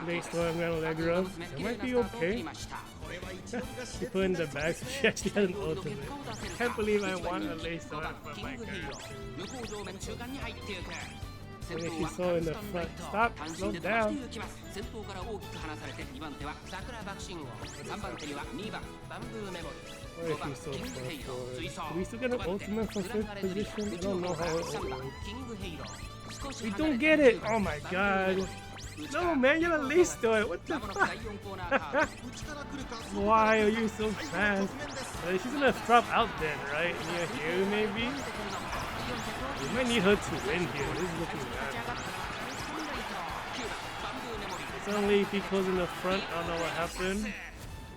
Next one, I'm gonna Allegra. That might be okay. She put in the bag, so she actually has an ultimate. Can't believe I want a lace for my character. And then she saw in the front. Stop, slow down. What if she's so far forward? Do we still get an ultimate for 5th position? I don't know how it works. We don't get it! Oh my god. No man, you're a least to it. What the fuck? Why are you so fast? She's gonna drop out then, right? Near here maybe? We might need her to win here. This is looking bad. Suddenly Biko's in the front. I don't know what happened.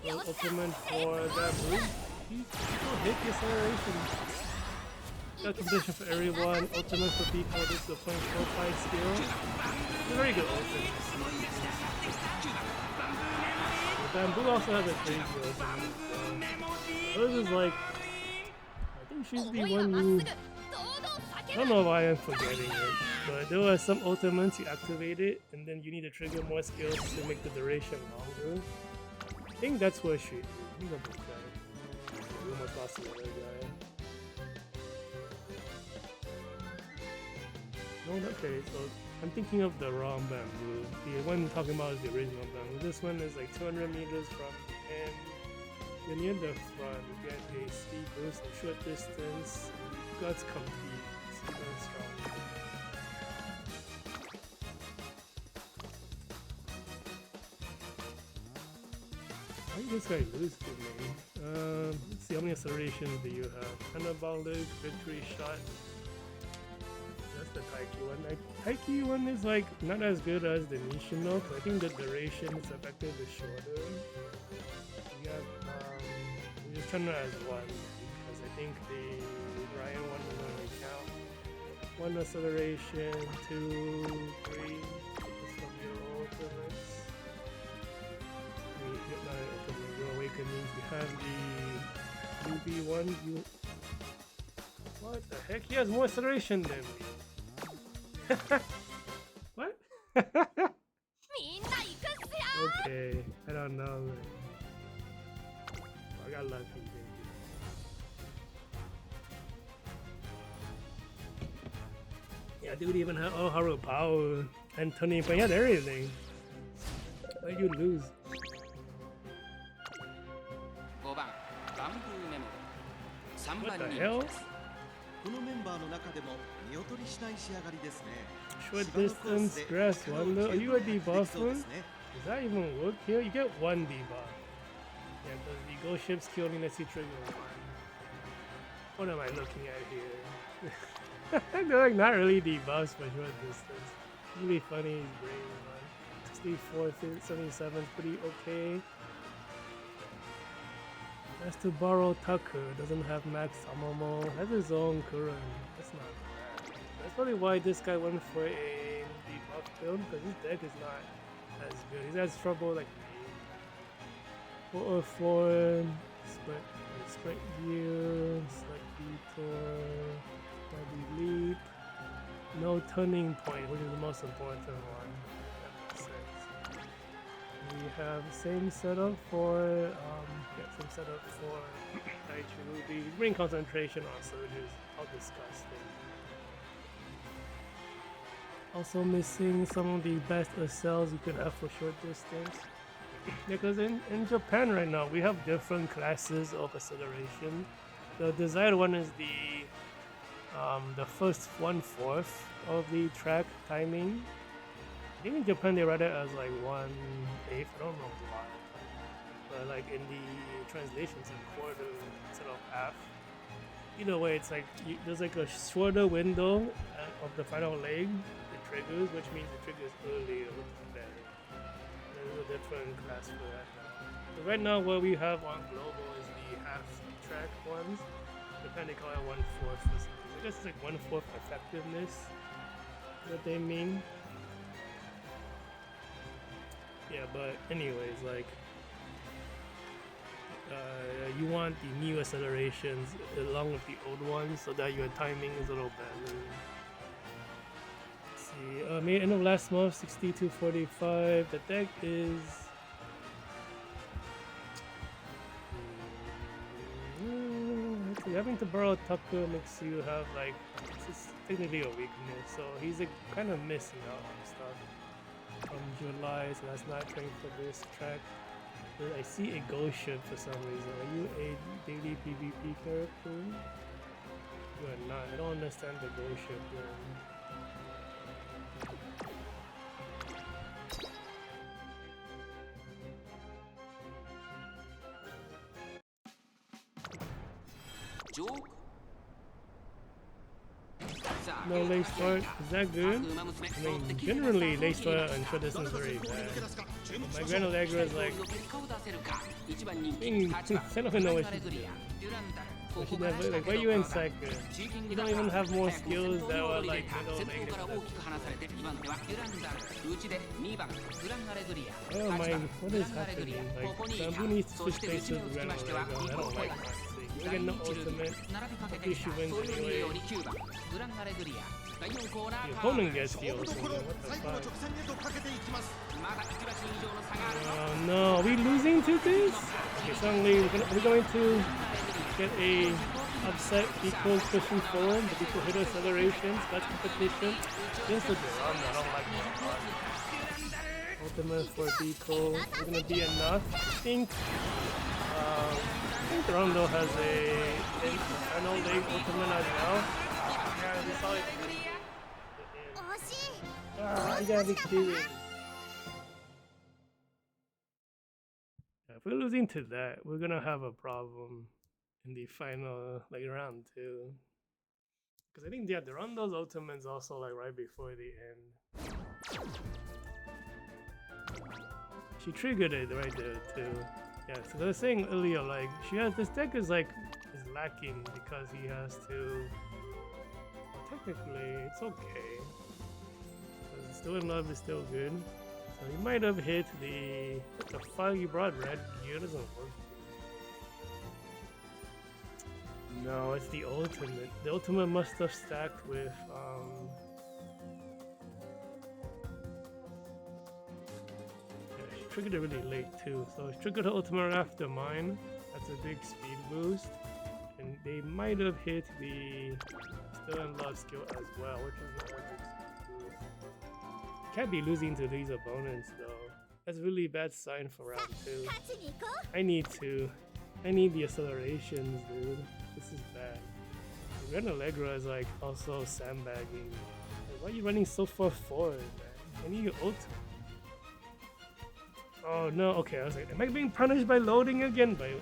Ultimate for that move. He still hit the acceleration. Got competition for everyone. Ultimate for Biko. This is the point 4-5 skill. It's a very good ultimate. Bamboo also has a crazy ultimate. Hers is like, I think she's the one you. I don't know why I'm forgetting it, but there are some ultimates you activate it, and then you need to trigger more skills to make the duration longer. I think that's what she is. I think that's okay. We almost lost the other guy. No, okay, so I'm thinking of the wrong bamboo. The one I'm talking about is the original bamboo. This one is like 200 meters from the end. When you're in the front, you get a speed boost, a short distance, guts complete. It's very strong. Why did this guy lose to me? Let's see, how many accelerations do you have? Anabolic, victory shot. That's the Taiki one. Taiki one is like not as good as the Nishino, but I think the duration is effectively shorter. We got we're just trying to as one because I think the Ryan one will only count. 1 acceleration, 2, 3. This from your ultimates. We get my ultimate, your awakenings. We have the UB one. What the heck? He has more acceleration than me. What? Okay, I don't know. I got lucky, baby. Yeah, dude, even had Oharu power and turning point. He had everything. Why did you lose? What the hell? Short distance, grass wonder. Are you a debuffer? Does that even work here? You get 1 debuff. Yeah, because the ghost ships kill only lets you trigger 1. What am I looking at here? They're like not really debuffs for short distance. Really funny, his brain, man. 64, 77 is pretty okay. Has to borrow Tucker, doesn't have max Amamo, has his own Kuren. That's not bad. That's probably why this guy went for a debuff build, because his deck is not as good. He has trouble like me. 404, split gear, select detour, body leap, no turning point, which is the most important one. That makes sense. We have same setup for some setup for Daichi Ruby. He's bringing concentration on surges. How disgusting. Also missing some of the best accels you could have for short distance. Because in Japan right now we have different classes of acceleration. The desired one is the first 1/4 of the track timing. I think in Japan they write it as like 1/8. I don't know why. But like in the translation it's a quarter instead of half. Either way, it's like there's like a shorter window of the final leg, it triggers, which means it triggers earlier, which is better. There's a different class for that now. So right now, what we have on global is the half-track ones. Japan, they call it 1/4 for some reason. I guess it's like 1/4 effectiveness. What they mean. Yeah, but anyways, like you want the new accelerations along with the old ones so that your timing is a little better. Let's see, made end of last month, 62.45. The deck is actually having to borrow Tucker makes you have like it's technically a weakness, so he's like kind of missing out on stuff from July, so that's not training for this track. But I see a ghost ship for some reason. Are you a daily PvP character? You are not. I don't understand the ghost ship then. Joke. No late start, is that good? I mean, generally late start on short distance is very bad. My Grand Allegra is like, I don't even know what she's doing. But she never, like, why are you in Psycho? You don't even have more skills that are like middle negative. Oh my, what is happening? Like, Bamboo needs to switch places with Grand Allegra. I don't like that. We're getting the ultimate. Hopefully she wins anyway. The opponent gets the ultimate. What the fuck? Oh no, are we losing to this? Okay, suddenly we're going to get a upset. Biko pushing forward. The Biko hit accelerations. That's competition. Against the Durand, I don't like that. Ultimate for Biko. It's gonna be enough. I think Rondo has a final leg ultimate as well. Yeah, we saw it. I gotta be kidding. If we're losing to that, we're gonna have a problem in the final, like round 2. Because I think, yeah, the Rondo's ultimate is also like right before the end. She triggered it right there too. Yeah, so I was saying earlier, like she has this deck is lacking because he has to. Well, technically, it's okay. Because Still in Love is still good. So he might have hit the. What the fuck? You brought red gear? Doesn't work. No, it's the ultimate. The ultimate must have stacked with triggered it really late too, so it triggered the ultimate after mine. That's a big speed boost, and they might have hit the Still in Love skill as well, which is not a big speed boost. Can't be losing to these opponents though. That's a really bad sign for round 2. I need the accelerations, dude. This is bad. Ren Allegra is like also sandbagging. Like, why are you running so far forward, man? I need your ult. Oh no, okay, I was like, am I being punished by loading again? By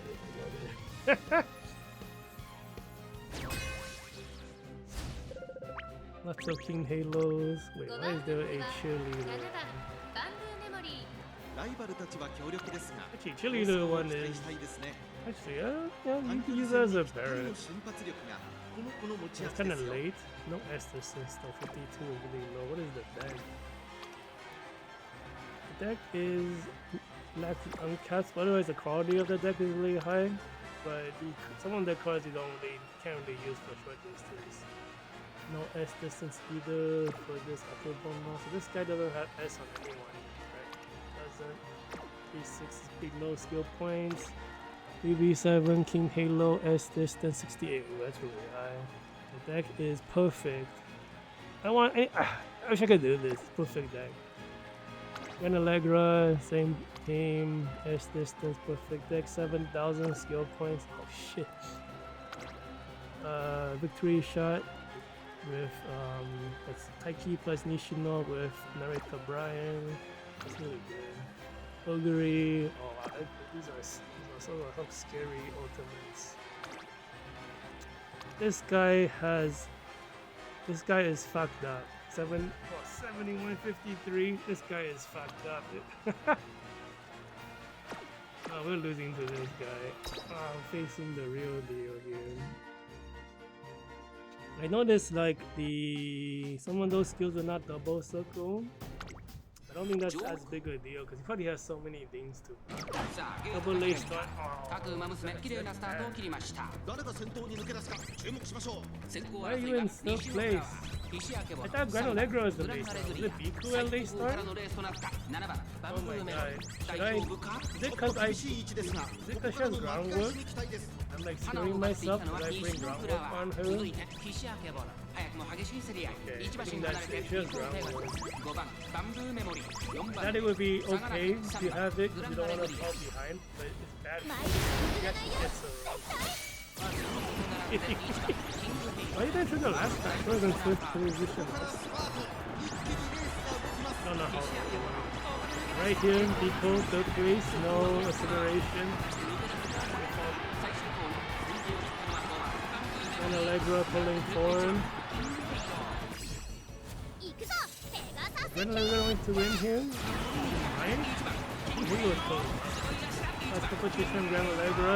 lots of King Halos. Wait, why is there a cheerleader? Actually, cheerleader one is... Actually, yeah, you can use that as a Barret. It's kind of late. No Esther since though, 52 is really low. What is the deck? The deck is lacking uncapped, but otherwise the quality of the deck is really high. But some of the cards you can't really use for short distance. No S distance either for this upper bonus. So this guy doesn't have S on anyone, right? Doesn't. 3-6 is big low skill points. 3v7 King Halo S distance 68. Ooh, that's really high. The deck is perfect. I wish I could do this. Perfect deck. Ren Allegra, same team, S distance, perfect deck, 7,000 skill points. Oh shit. Victory shot with that's Taiki plus Nishino with Narita Brian. That's really good. Ogre. Oh wow, these are some scary ultimates. This guy has This guy is fucked up. 7153. This guy is fucked up. Oh, we're losing to this guy. Oh, I'm facing the real deal here. I noticed like some of those skills are not double circle. I don't think that's as big a deal because he probably has so many things to double lace start. Why are you in third place? I thought Gran Allegro is the lace start. Is it Biko at lace start? Oh my god. Is it because she has groundwork? I'm like screwing myself when I bring groundwork on her. Okay, I think that's it. She has groundwork. That it would be okay if you have it because you don't want to fall behind, but it's bad if you actually get so why did I trigger last time? I was in first position. I don't know how. Right here, Biko, third place, no acceleration. And Allegra pulling forward. When are we going to win here? Nine? He was close. Last competition, Grand Allegra.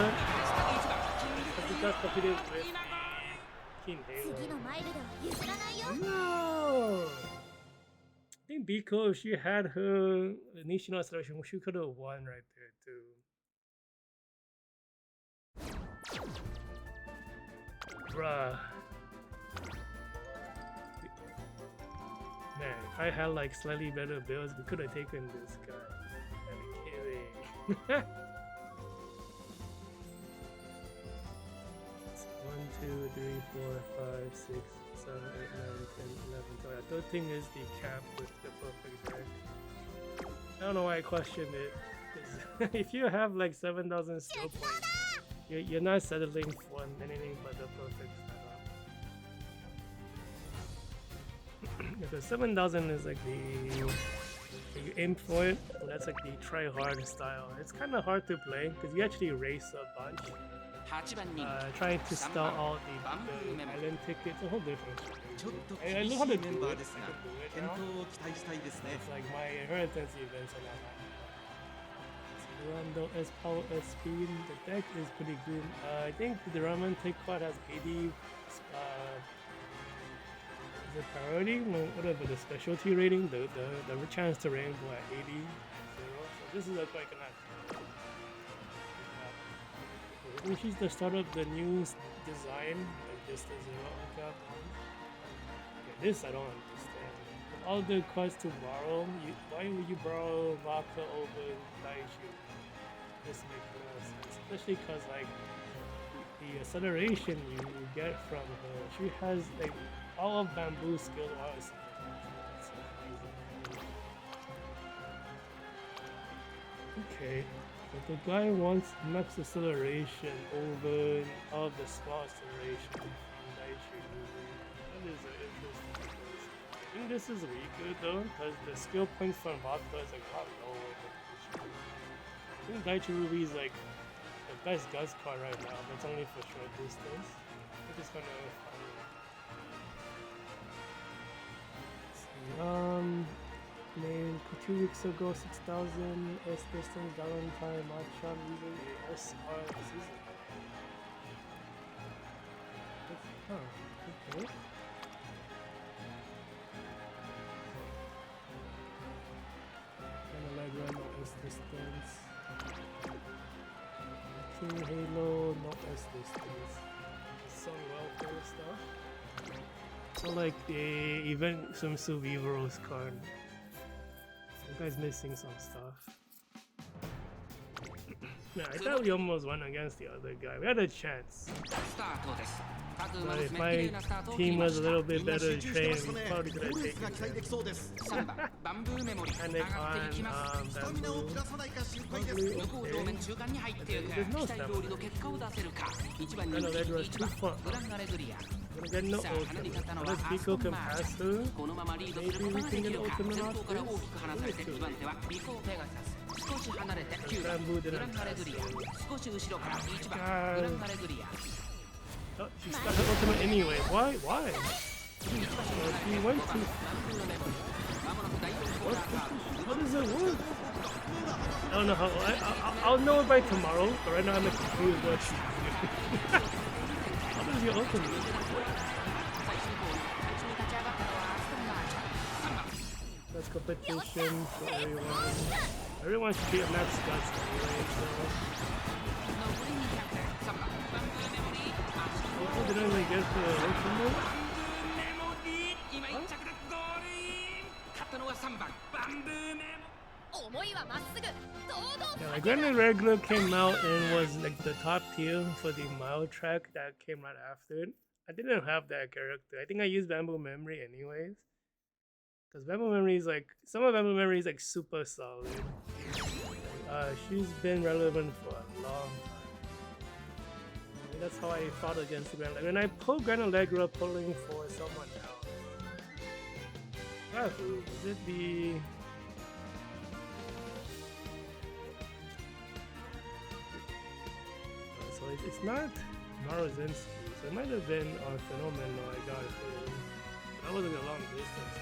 But we got competed with King Halo. No! I think Biko, if she had her Nishino acceleration, she could have won right there too. Bruh. Man, if I had like slightly better builds, we could have taken this guy. I'm kidding. 1, 2, 3, 4, 5, 6, 7, 8, 9, 10, 11, 12. Yeah, third thing is the cap with the perfect rekt. I don't know why I questioned it. If you have like 7,000 skill points, you're not settling for anything but the perfect setup. Because 7,000 is like you aim for it, and that's like the try hard style. It's kind of hard to play because you actually race a bunch. Trying to stall out the island ticket, it's a whole different thing. I know how to do it. I can do it now. It's like my inheritance events are not happening. Rondo S power S speed. The deck is pretty good. I think the Ramen Take Quad has 80 is it priority? No, whatever the specialty rating, the chance to rank at 80. So this is a quite good. I think she's the start of the new design, like this the zero cap. Okay, this I don't understand. All the cards to borrow, why would you borrow Vodka over Daichu? This makes no sense, especially because like the acceleration you get from her, she has like all of bamboo skill wise. Okay. But the guy wants max acceleration over all the small acceleration from Daichu. That is interesting choice. I think this is really good though, because the skill points from Vodka is like a lot lower than Daichu. I think Daichu Ruby is like the best Gus card right now, but it's only for short distance. I'm just gonna find it. Made 2 weeks ago 6,000 S distance Valentine Matcha using a SR season. Oh, okay. And Allegra, no S distance. King Halo, no S distance. Some welfare stuff. So like the event swimsuit Viveros card. The guy's missing some stuff. Yeah, I thought we almost won against the other guy. We had a chance. But if my team was a little bit better trained, we probably could have taken it. And they on bamboo. There's no step. And Allegra is too far. Gonna get no ultimate. Unless Biko can pass through, maybe we can get ultimate off this. Bamboo didn't pass through. God. Oh, she got her ultimate anyway. Why? Why? He went to. What does it work? I don't know how. I'll know it by tomorrow, but right now I'm confused what she's doing. How does he open it? That's competition for everyone. Everyone should be a mascot anyway, so. Hopefully they don't even get the open mode. Yeah, like when the regular came out and was like the top tier for the mild track that came right after it, I didn't have that character. I think I used Bamboo Memory anyways. Because Bamboo Memory is like, some of Bamboo Memory is like super solid. She's been relevant for a long time. I mean, that's how I fought against the Grand Allegra. And I pulled Grand Allegra pulling for someone else. Who? Was it the... So it's not Marozinski, so it might have been on Phenomenal I got it for. That wasn't a long distance.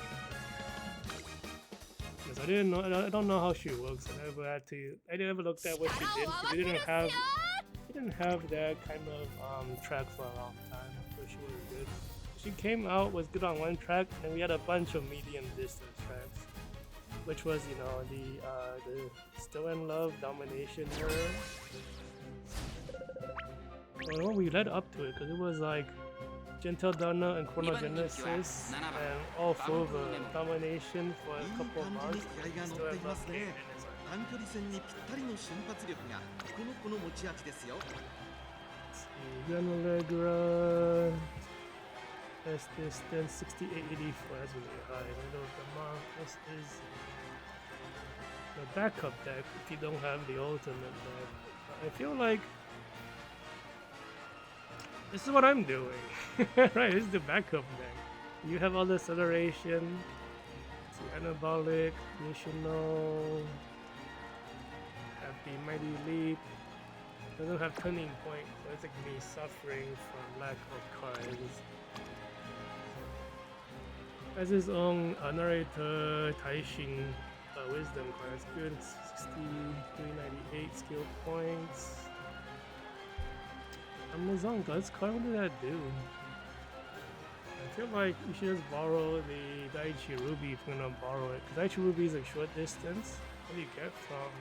Because I don't know how she works. I never looked at what she did. She didn't have that kind of track for a long time. So she was good. She came out, was good on one track, and we had a bunch of medium distance tracks, which was, you know, the Still in Love Domination era. Well, we led up to it because it was like Gentle Donna and Chronogenesis and all four of domination for a couple of months. Still have love game in Grand Allegra, best distance 6884, that's really high. Middle of the month, this is the backup deck if you don't have the ultimate deck. I feel like this is what I'm doing. Right, this is the backup deck. You have all the acceleration, anabolic, Nishino, have the mighty leap. Doesn't have turning point, so it's like me suffering from lack of cards. Has his own narrator Taishin wisdom cards. Good, 6398 skill points. Amazon Guts card, what did that do? I feel like you should just borrow the Daiichi Ruby if you're gonna borrow it. Because Daiichi Ruby is like short distance. What do you get from?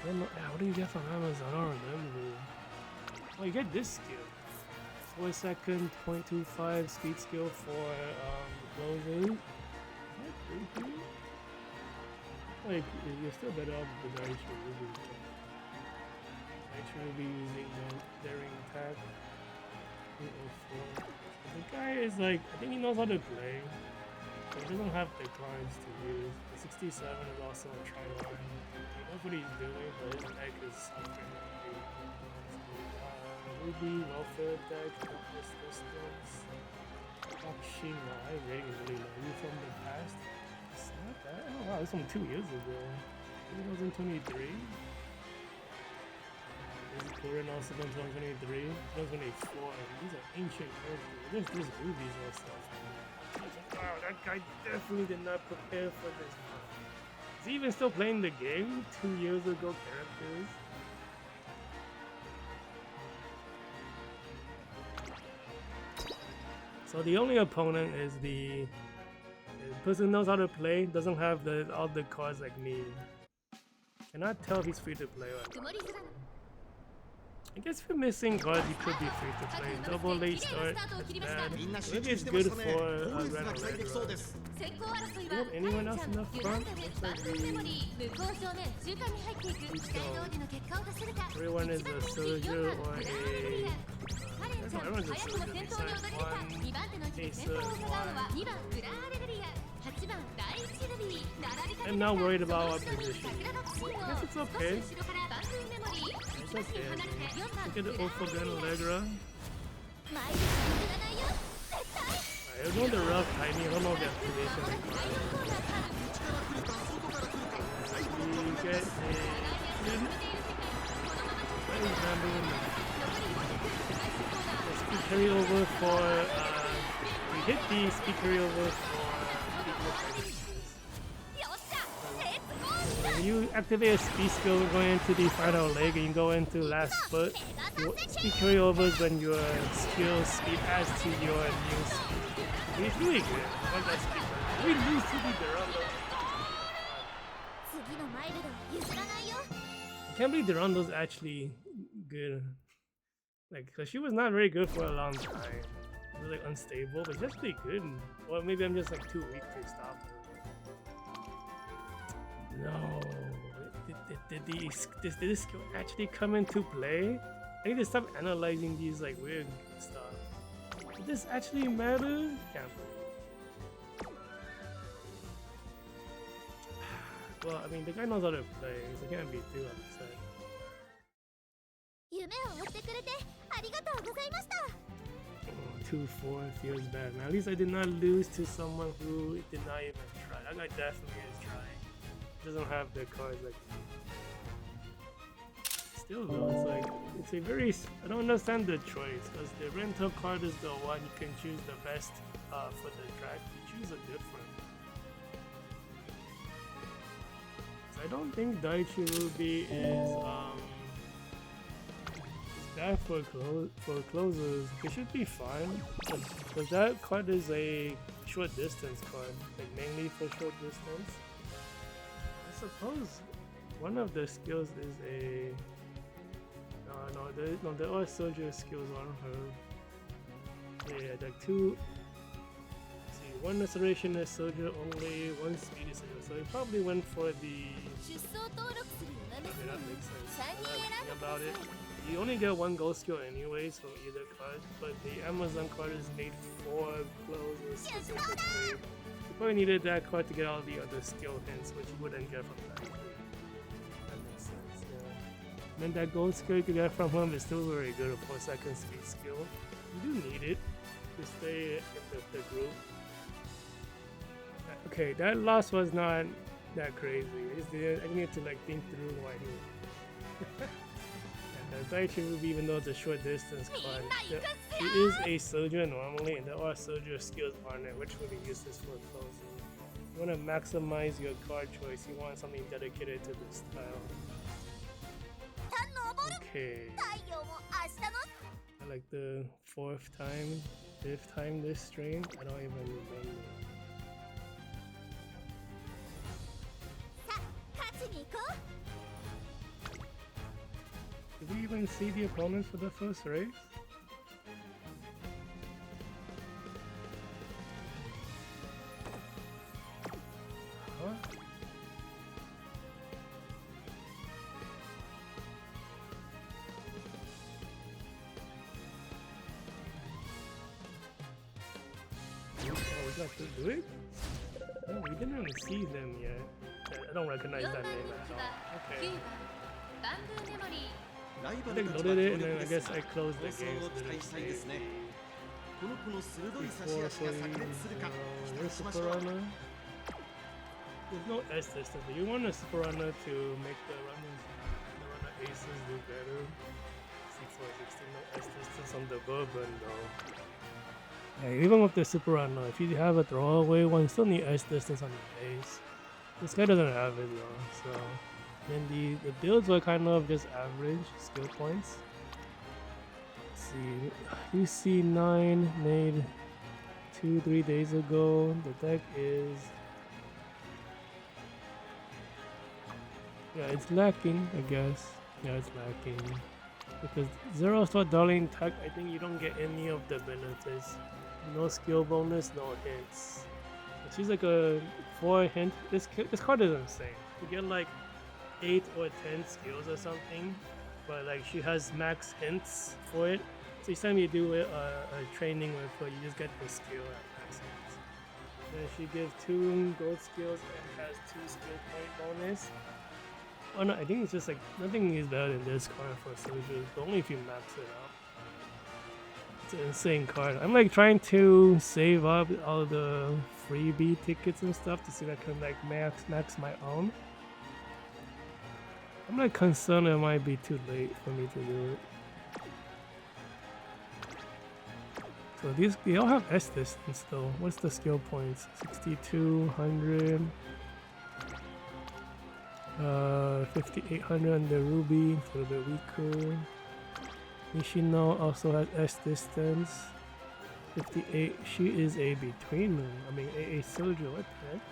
I don't know. Yeah, what do you get from Amazon? I don't remember. Oh, you get this skill. 4 second, 0.25 speed skill for closing. Like, you're still better off with the Daiichi Ruby. Daiichi Ruby using the daring attack. 804. The guy is like, I think he knows how to play. But he doesn't have the cards to use. The 67 is also a try-line. He knows what he's doing, but his deck is suffering. Ruby, welfare deck, helpless distance. Akshima, I really know you from the past. It's not that. Oh wow, this from 2 years ago. 2023. This is Korean also from 2023. 2024. These are ancient characters. There's rubies or stuff. Wow, that guy definitely did not prepare for this. Is he even still playing the game? 2 years ago characters. So the only opponent is the person who knows how to play, doesn't have all the cards like me. Cannot tell if he's free to play or not. I guess if you're missing cards, you could be free to play. Double late start, that's bad. Maybe it's good for Grand Allegra. Do you have anyone else in the front? Looks like everyone is a soldier or a... Everyone's a soldier besides one Acer one. I'm not worried about our position. I guess it's okay. It's okay. Look at the ult for Grand Allegra. I don't know the rough timing, I don't know the activation. We get a... What is Bamboo? carryover for we hit the speed carryover for when you activate a speed skill going into the final leg and you go into last foot, speed carryovers when your skill speed adds to your new speed. It's really good. I love that speed carryover. We lose to the Durando. I can't believe Durando's actually good. Like, cause she was not very good for a long time. She was like unstable, but she's pretty good. Or maybe I'm just like too weak to stop her. No. Did this skill actually come into play? I need to stop analyzing these like weird stuff. Did this actually matter? Can't believe. Well, I mean, the guy knows how to play, so I can't be too upset. Oh, 2-4 feels bad, man. At least I did not lose to someone who did not even try. That guy definitely is trying. Doesn't have the cards like still though, it's like it's a very I don't understand the choice because the rental card is the one you can choose the best for the track. You choose a different. So I don't think Daichi Ruby is bad for closers. It should be fine because that card is a short distance card, like mainly for short distance. I suppose one of the skills is a no, there are soldier skills on her. Yeah, like two. Let's see, one acceleration is soldier only, one speed is soldier. So he probably went for the. Okay, that makes sense. Thinking about it, you only get one gold skill anyways from either card, but the Amazon card is made for closers specifically. You probably needed that card to get all the other skill hints, which you wouldn't get from that. That makes sense, yeah. And then that gold skill you could get from him is still very good, a 4-second speed skill. You do need it to stay in the group. Okay, that loss was not that crazy. I need to like think through why he. And the Daichi Ruby, even though it's a short distance card, she is a soldier normally, and there are soldier skills on it, which will be useless for closing. You want to maximize your card choice. You want something dedicated to this style. Okay. I like the 4th time, 5th time this stream. I don't even remember. Did we even see the opponent for the first race? Huh? Oh, we got to do it? No, we didn't even see them yet. I don't recognize that name at all. Okay. I think loaded it and then I guess I closed the game so that it's where's Super Runner? There's no S distance, but you want a Super Runner to make the runner aces do better. 6416, no S distance on the Bourbon though. Yeah, even with the Super Runner, if you have a throwaway one, you still need S distance on the base. This guy doesn't have it though, so. And the builds were kind of just average skill points. Let's see, UC9 made 2-3 days ago. The deck is it's lacking, I guess. Yeah, it's lacking because Zero Star Darling Tech. I think you don't get any of the benefits. No skill bonus, no hints. She's like a 4 hint. This card is insane. You get like 8 or 10 skills or something, but like she has max hints for it. So each time you do a training with her, you just get the skill at max hints. Then she gives 2 gold skills and has 2 skill point bonus. Oh no, I think it's just like nothing is better than this card for soldiers, but only if you max it out. It's an insane card. I'm like trying to save up all the freebie tickets and stuff to see if I can like max my own. I'm like concerned it might be too late for me to do it. So these they all have S distance though. What's the skill points? 62, 100, 5800 on the Ruby, it's a little bit weaker. Nishino also has S distance. 58. She is a between. I mean, a soldier. What the heck?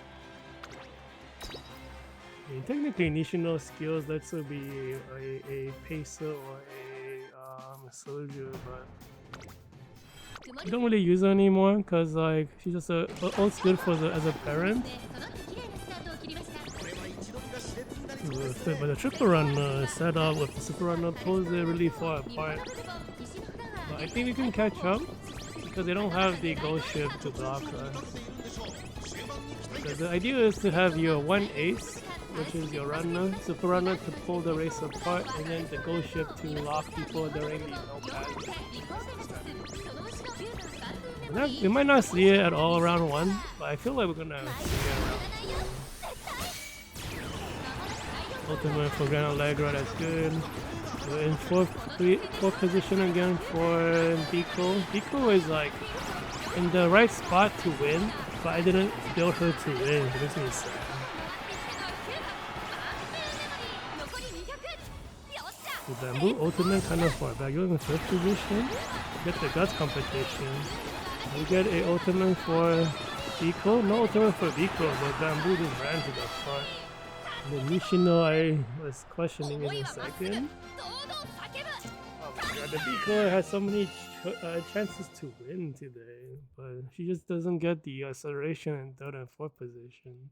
I mean, technically, Nishino's skills lets her be a pacer or a soldier, but we don't really use her anymore because like she's just all good for as a parent. But the triple runner setup with the super runner pulls it really far apart. But I think we can catch up because they don't have the ghost ship to block us. So the idea is to have your one ace, which is your runner, super runner to pull the race apart, and then the ghost ship to lock people during the no pass. We might not see it at all around 1, but I feel like we're gonna see it around 2. Ultimate for Grand Allegra, that's good. We're in fourth position again for Biko. Biko is like in the right spot to win, but I didn't build her to win, so this is sad. The Bamboo Ultimate kind of far back. You're in 5th position. Get the Guts competition. We get a ultimate for Biko. No ultimate for Biko, but Bamboo just ran to the front. The Nishino, I was questioning in a second. Oh my god, the Biko has so many chances to win today, but she just doesn't get the acceleration in 3rd and 4th position.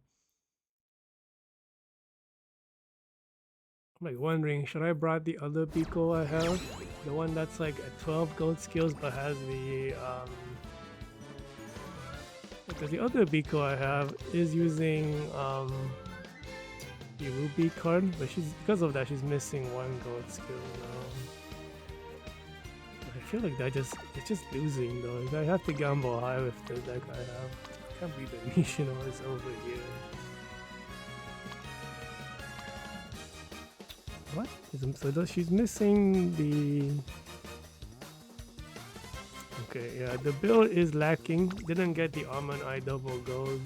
I'm like wondering, should I brought the other Biko I have? The one that's like at 12 gold skills but has the because the other Biko I have is using the Ruby card, but because of that she's missing 1 gold skill now. I feel like it's just losing though. I have to gamble high with the deck I have. I can't believe the Nishino is over here. What? So she's missing the... Okay, yeah, the build is lacking. Didn't get the Almond Eye double gold.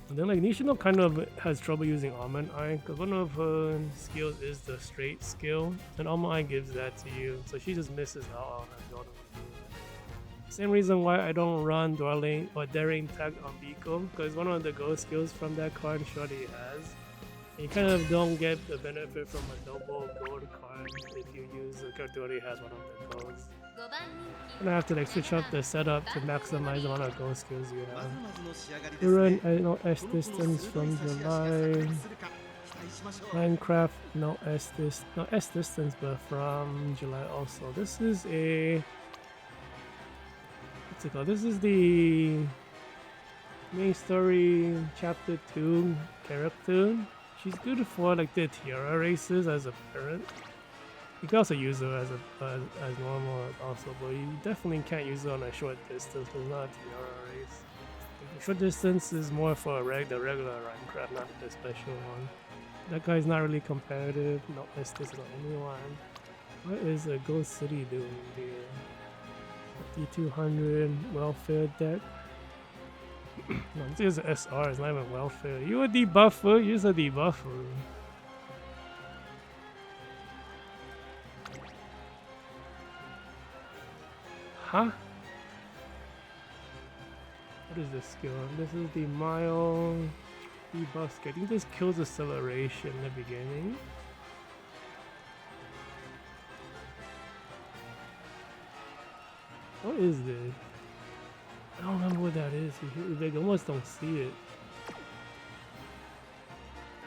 And then like Nishino kind of has trouble using Almond Eye because one of her skills is the straight skill, and Almond Eye gives that to you, so she just misses out on that build. Same reason why I don't run Dwelling or Daring Tag on Biko, because one of the gold skills from that card Shorty has. And you kind of don't get the benefit from a double gold card if you use a character who already has one of the golds. You're gonna have to like switch up the setup to maximize the amount of gold skills you have. We run S distance from July. Minecraft no S distance, but from July also. This is a what's it called? This is the main story chapter 2 character. She's good for like the Tiara races as a parent. You can also use her as normal also, but you definitely can't use her on a short distance. It's not a Tiara race. The short distance is more for the regular Minecraft, not the special one. That guy's not really competitive. No S distance on anyone. What is a Ghost City doing here? D200 welfare deck. No, this is an SR, it's not even welfare. You a debuffer? You're a debuffer. Huh? What is this skill? This is the mile debuff skill. I think this kills acceleration in the beginning. What is this? I don't remember what that is. You almost don't see it.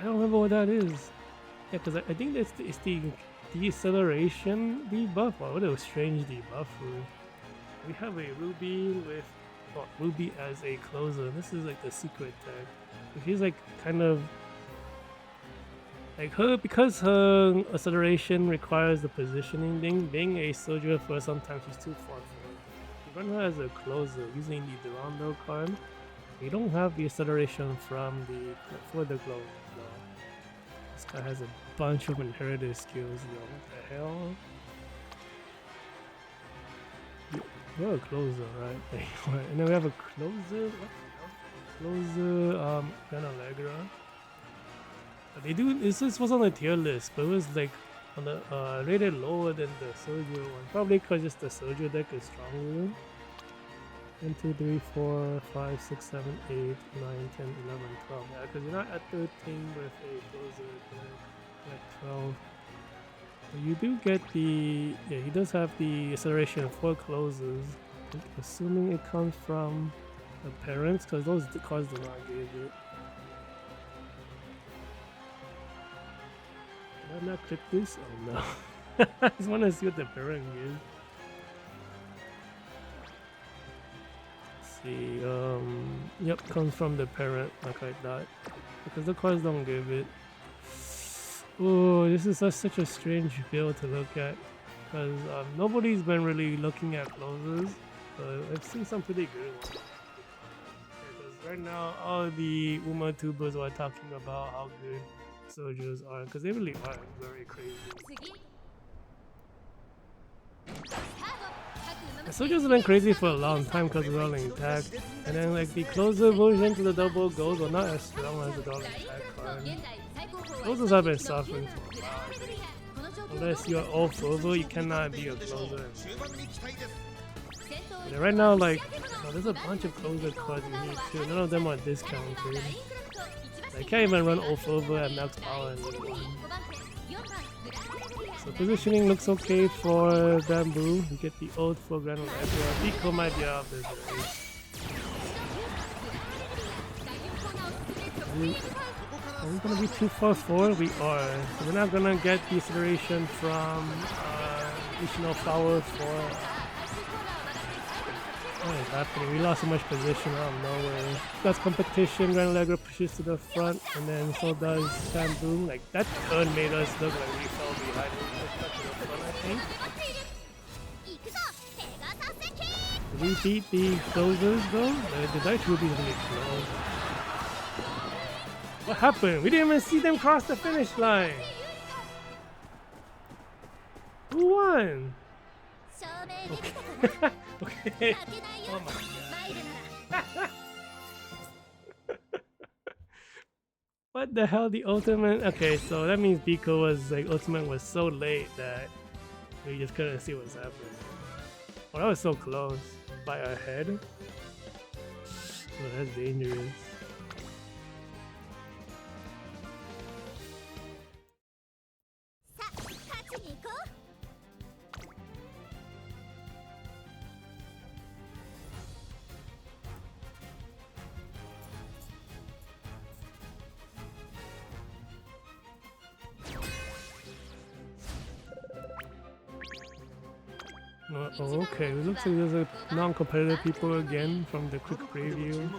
I don't remember what that is. Yeah, because I think it's the deceleration debuff. Wow, what a strange debuff. We have a Ruby with Ruby as a closer. This is like the secret tag. She's like kind of like her, because her acceleration requires the positioning thing. Being a soldier for sometimes she's too far forward. You run her as a closer using the Durando card. You don't have the acceleration for the closer. So this guy has a bunch of inherited skills. Yo, what the hell? We have a closer, right? And then we have a closer. What? Closer, Gran Allegra. They do. This was on the tier list, but it was like on the rated lower than the Soldier one. Probably because just the Soldier deck is stronger. 1, 2, 3, 4, 5, 6, 7, 8, 9, 10, 11, 12. Yeah, because you're not at 13 with a closer deck, like 12. But you do get the. Yeah, he does have the acceleration for closes. Assuming it comes from the parents, because those cards do not give it. Did I not click this? Oh no. I just want to see what the parent gives. Let's see, yep, comes from the parent, like I thought. Because the cards don't give it. Oh, this is such a strange build to look at. Because nobody's been really looking at closes. But I've seen some pretty good ones. Because right now, all the Uma tubers are talking about how good soldiers are, because they really are very crazy. The soldiers have been crazy for a long time because of all attack, and then like the closer version to the double goals are not as strong as the all attack card. Closers have been suffering for a while. Unless you're off over, you cannot be a closer. Yeah, right now, like, there's a bunch of closer cards you need too. None of them are discounted. I can't even run off over at max power anymore. So positioning looks okay for Bamboo. We get the ult for Gran Allegra. Biko might be out of this race. Are we gonna be too far forward? We are. So we're not gonna get the acceleration from Nishino Flower for. What is happening? We lost so much position out of nowhere. That's competition. Gran Allegra pushes to the front, and then so does Bamboo. Like that turn made us look like we fell behind. To the front, I think. Did we beat the closers though? The Dice Ruby is really close. What happened? We didn't even see them cross the finish line. Who won? Okay. Okay. Oh my god. What the hell? The ultimate? Okay, so that means Biko was like ultimate was so late that we just couldn't see what's happening. Oh, that was so close. By our head. Oh, that's dangerous. Oh, okay, it looks like there's a non-competitive people again from the quick preview.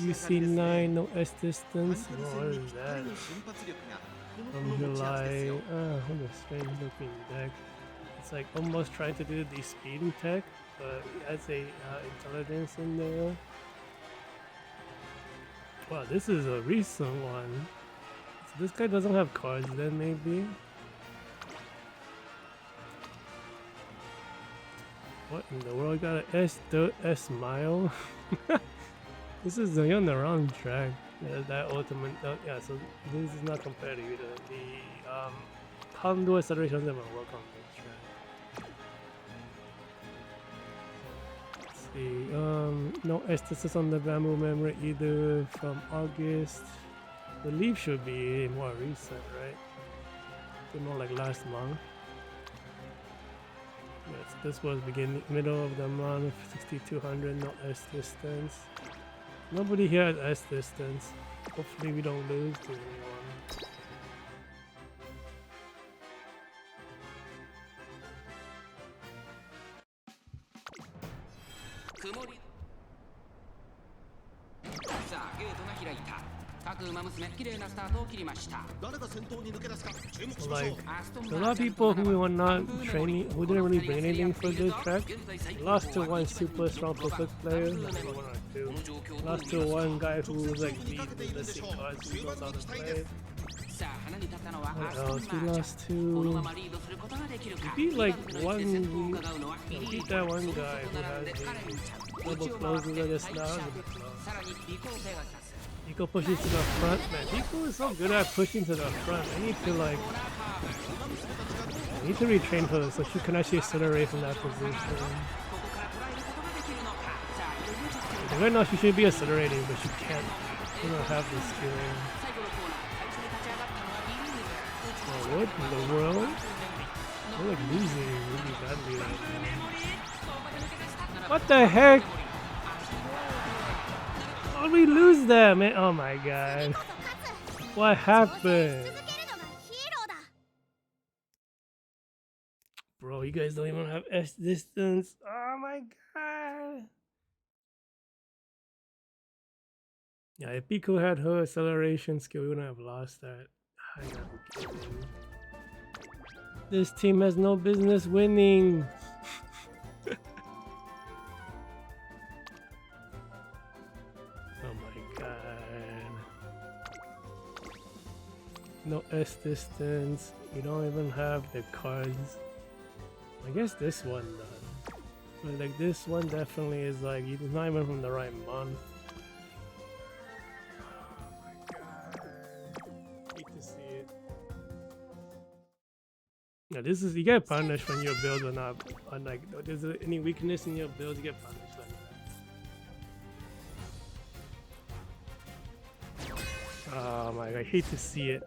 UC9, no S distance. Oh, what is that? From July. What a strange looking deck. It's like almost trying to do the speeding tech, but it has a intelligence in there. Wow, this is a recent one. So this guy doesn't have cards then maybe? What in the world? Got an S mile? This is you're on the wrong track. Yeah, that ultimate. Yeah, so this is not competitive either. The Condor acceleration doesn't even work on this track. Let's see. No esthesis on the Bamboo memory either from August. The leaf should be more recent, right? More like last month. Yes, this was middle of the month, 6200, no S distance. Nobody here has S distance. Hopefully we don't lose to anyone. Like, a lot of people who were not training, who didn't really bring anything for this track, lost to one super strong perfect player, maybe one or two. Lost to one guy who was like the cards who goes out and play. What else? We lost two. We beat like one. We beat that one guy who has the double closes just now. Biko pushes to the front, man. Biko is so good at pushing to the front. I need to like. I need to retrain her so she can actually accelerate from that position. Right now she should be accelerating, but she can't. She doesn't have the skill. Oh, what in the world? We're like losing really badly right now. What the heck? How did we lose that, man? Oh my god. What happened? Bro, you guys don't even have S distance. Oh my god. Yeah, if Biko had her acceleration skill, we wouldn't have lost that. I gotta be kidding. This team has no business winning. Oh my god. No S distance. You don't even have the cards. I guess this one does. But like this one definitely is like, it's not even from the right month. Yeah, this is, you get punished when your builds are not, like, there's any weakness in your builds, you get punished like that. Oh my god, I hate to see it.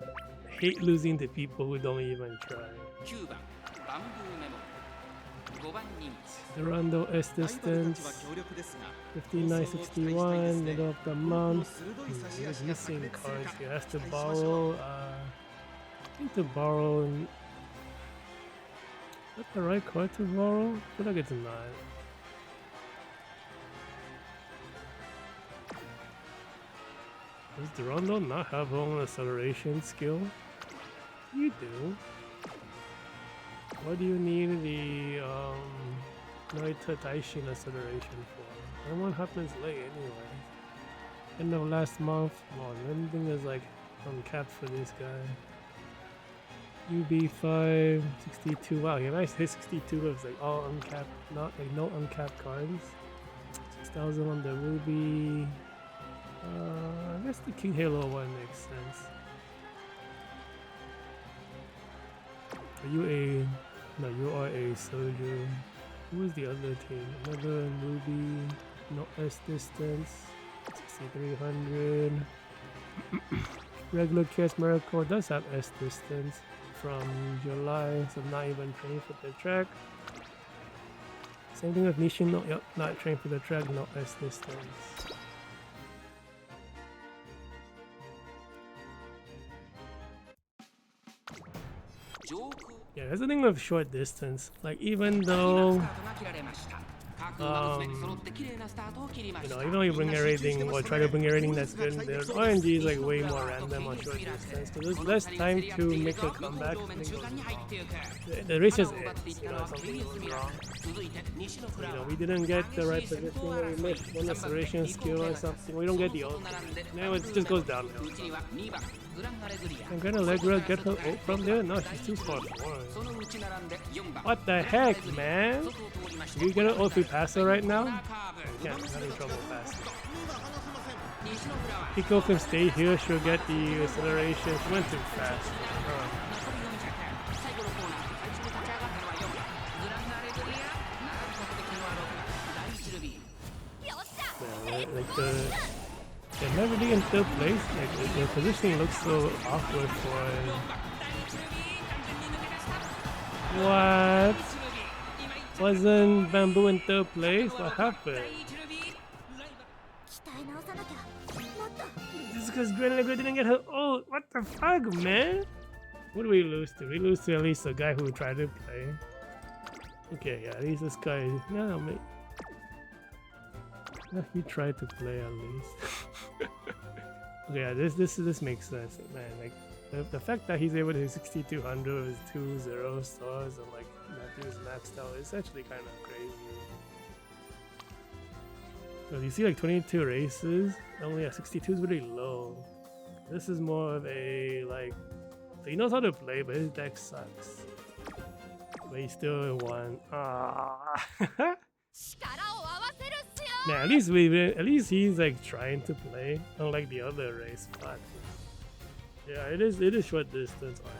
I hate losing to people who don't even try. Durando S distance 59.61, middle of the month. He's missing cards. He has to borrow. I think to borrow. Is that the right card to borrow? I feel like it's not. Does Durando not have own acceleration skill? You do. What do you need the Noita Taishin acceleration for? That one happens late anyway. End of last month. Wow, everything is like uncapped for this guy. UB5, 62. Wow, yeah, nice hit 62 was like all uncapped, not like no uncapped cards. 6,000 on the Ruby. I guess the King Halo one makes sense. Are you a... No, you are a soldier. Who is the other team? Another Ruby, no S distance, 6,300. Regular Chaos Miracle does have S distance from July, so not even trained for the track. Same thing with Nishino, yep, not trained for the track, no S distance. Yeah, that's the thing with short distance. Like, even though, you know, even though you bring a rating or try to bring a rating that's good, their RNG is like way more random on short distance. So there's less time to make a comeback. The race just ends, you know, something goes wrong. You know, we didn't get the right position, or we missed one acceleration skill or something. We don't get the ult. Now it just goes downhill. I'm gonna Allegra get her ult from there? No, she's too far forward. What the heck, man? Did you get an ult if we pass her right now? We can't, I'm having trouble passing. Biko can stay here, she'll get the acceleration. She went too fast. Yeah, like they're never really in third place. Like their positioning looks so awkward for it. What? Wasn't Bamboo in third place? What happened? This is because Grenadier didn't get her ult. What the fuck, man? What do we lose to? We lose to at least a guy who tried to play. Okay, yeah, at least this guy. Yeah, mate. He tried to play at least. Okay, yeah, this makes sense, man. Like the fact that he's able to hit 6,200 with 2 0 stars and like Matthew's maxed out is actually kind of crazy. So you see like 22 races, only at 62 is really low. This is more of a like. So he knows how to play, but his deck sucks. But he still won. Ah. Man, at least he's like trying to play, unlike the other race. But yeah, it is short distance RNG.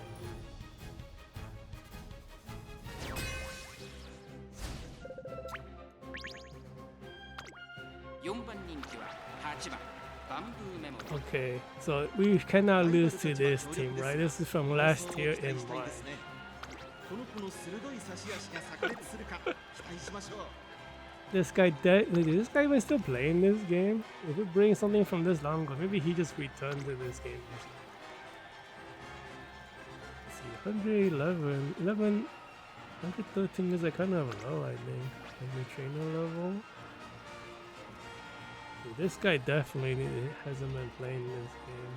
4番人気は8番バンブーメモリ Okay, so we cannot lose to this team, right? This is from last year in March. This guy dead. This guy even still playing this game? If it brings something from this long ago, maybe he just returned to this game. Let's see, 111, 113 is like kind of low, I think. Like the trainer level. Dude, this guy definitely hasn't been playing this game.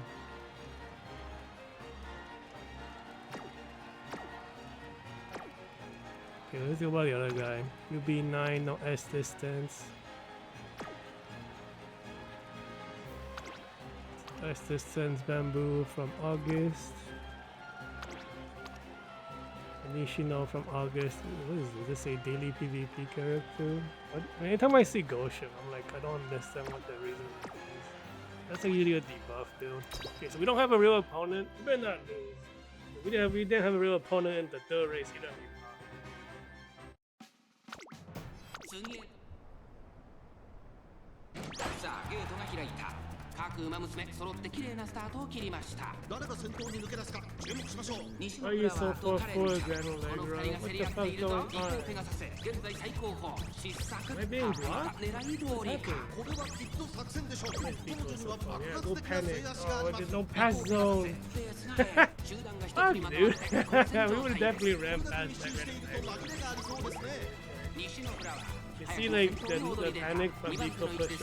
Okay, let's see about the other guy. UB9, no S distance. S distance bamboo from August. Nishino from August. What is this? Is this a daily PvP character? What? Anytime I see Goshen, I'm like, I don't understand what the reason is. That's like usually a debuff build. Okay, so we don't have a real opponent. We better not lose. We didn't have a real opponent in the third race either. 次へさあゲートが開いた各馬娘揃って綺麗なスタートを切りました誰が先頭に抜け出すか注目しましょう西野フラワーとカレンちゃんこの2人が競り合っているぞ一方ペガサス現在最高峰失策狙い通りかこれはきっと作戦でしょう彼女には爆発的な制足があります No pass zone. Fuck, dude. We would definitely ran past that. You see, like the panic from Biko push.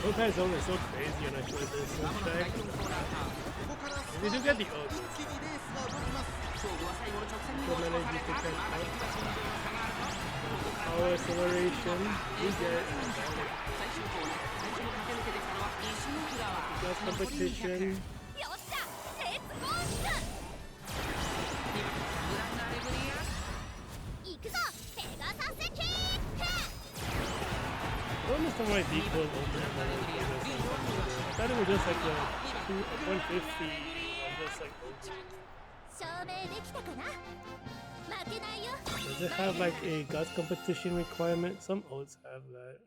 No pass zone is so crazy on a short distance track. We do get the ult. Good energy to catch up. Power acceleration. We get just competition. I don't understand why Biko is open at I thought it was just like a 150 or just like open. Does it have like a guts competition requirement? Some ults have that.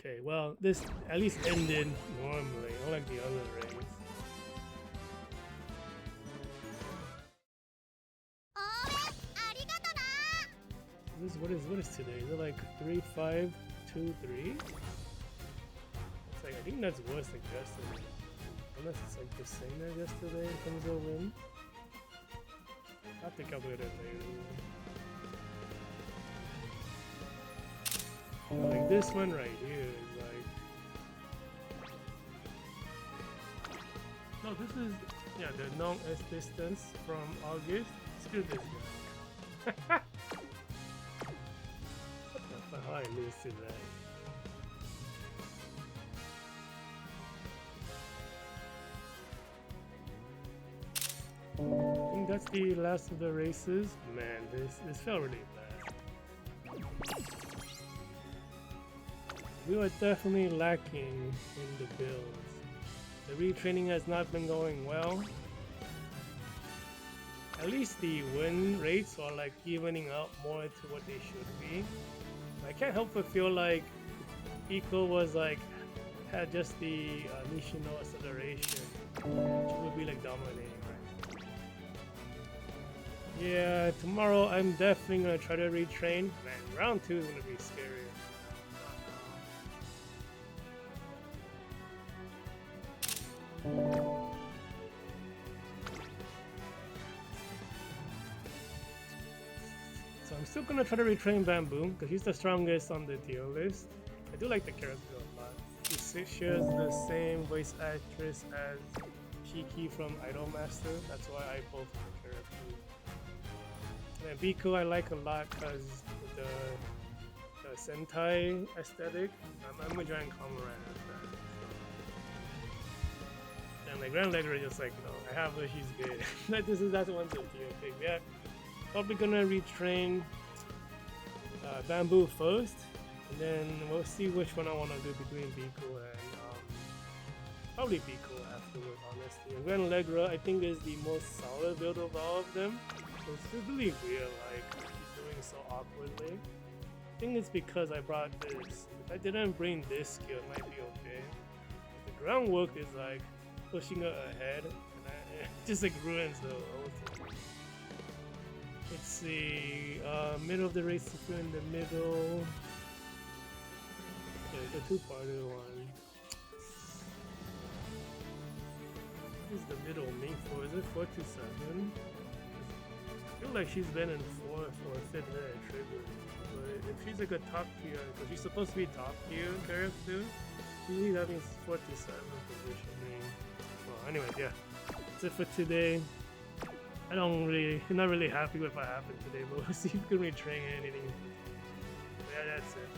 Okay, well, this at least ended normally, unlike the other race. What is today? Is it like 3, 5, 2, 3? It's like I think that's worse than yesterday. Unless it's like the same as yesterday in terms of win. I have to calculate it later. Like this one right here is like no, this is the long S distance from August. Screw this guy. How I lose to that? I think that's the last of the races. Man, this felt really bad. We were definitely lacking in the builds. The retraining has not been going well. At least the win rates are like evening out more to what they should be. I can't help but feel like Biko was like had just the Nishino acceleration, which would be like dominating, right? Yeah, tomorrow I'm definitely gonna try to retrain. Man, round 2 is gonna be scary. So I'm still gonna try to retrain Bamboo because he's the strongest on the tier list. I do like the character a lot. He shares the same voice actress as Shiki from Idolmaster. That's why I pulled for the character. And Biko I like a lot because the Sentai aesthetic. I'm gonna try and comment right at that. So. And like Grand Legger is just like, no, I have her, she's good. That's 150, okay. Yeah, probably gonna retrain Bamboo first, and then we'll see which one I want to do between Biko and probably Biko afterward, honestly. And Grand Allegra, I think, is the most solid build of all of them. So it's really weird, like, she's doing so awkwardly. I think it's because I brought this. If I didn't bring this skill, it might be okay. The groundwork is like pushing her ahead, and it just like ruins the whole thing. Let's see, middle of the race, if you're in the middle. Yeah, it's a two-parter one. What is the middle mean for? Is it 4 to 7? I feel like she's been in 4 for a 5th minute trigger. But if she's like a top tier, because she's supposed to be top tier character, usually that means 4 to 7 positioning. Well, anyways, yeah. That's it for today. I'm not really happy with what happened today, but we'll see if we can retrain anything. But yeah, that's it.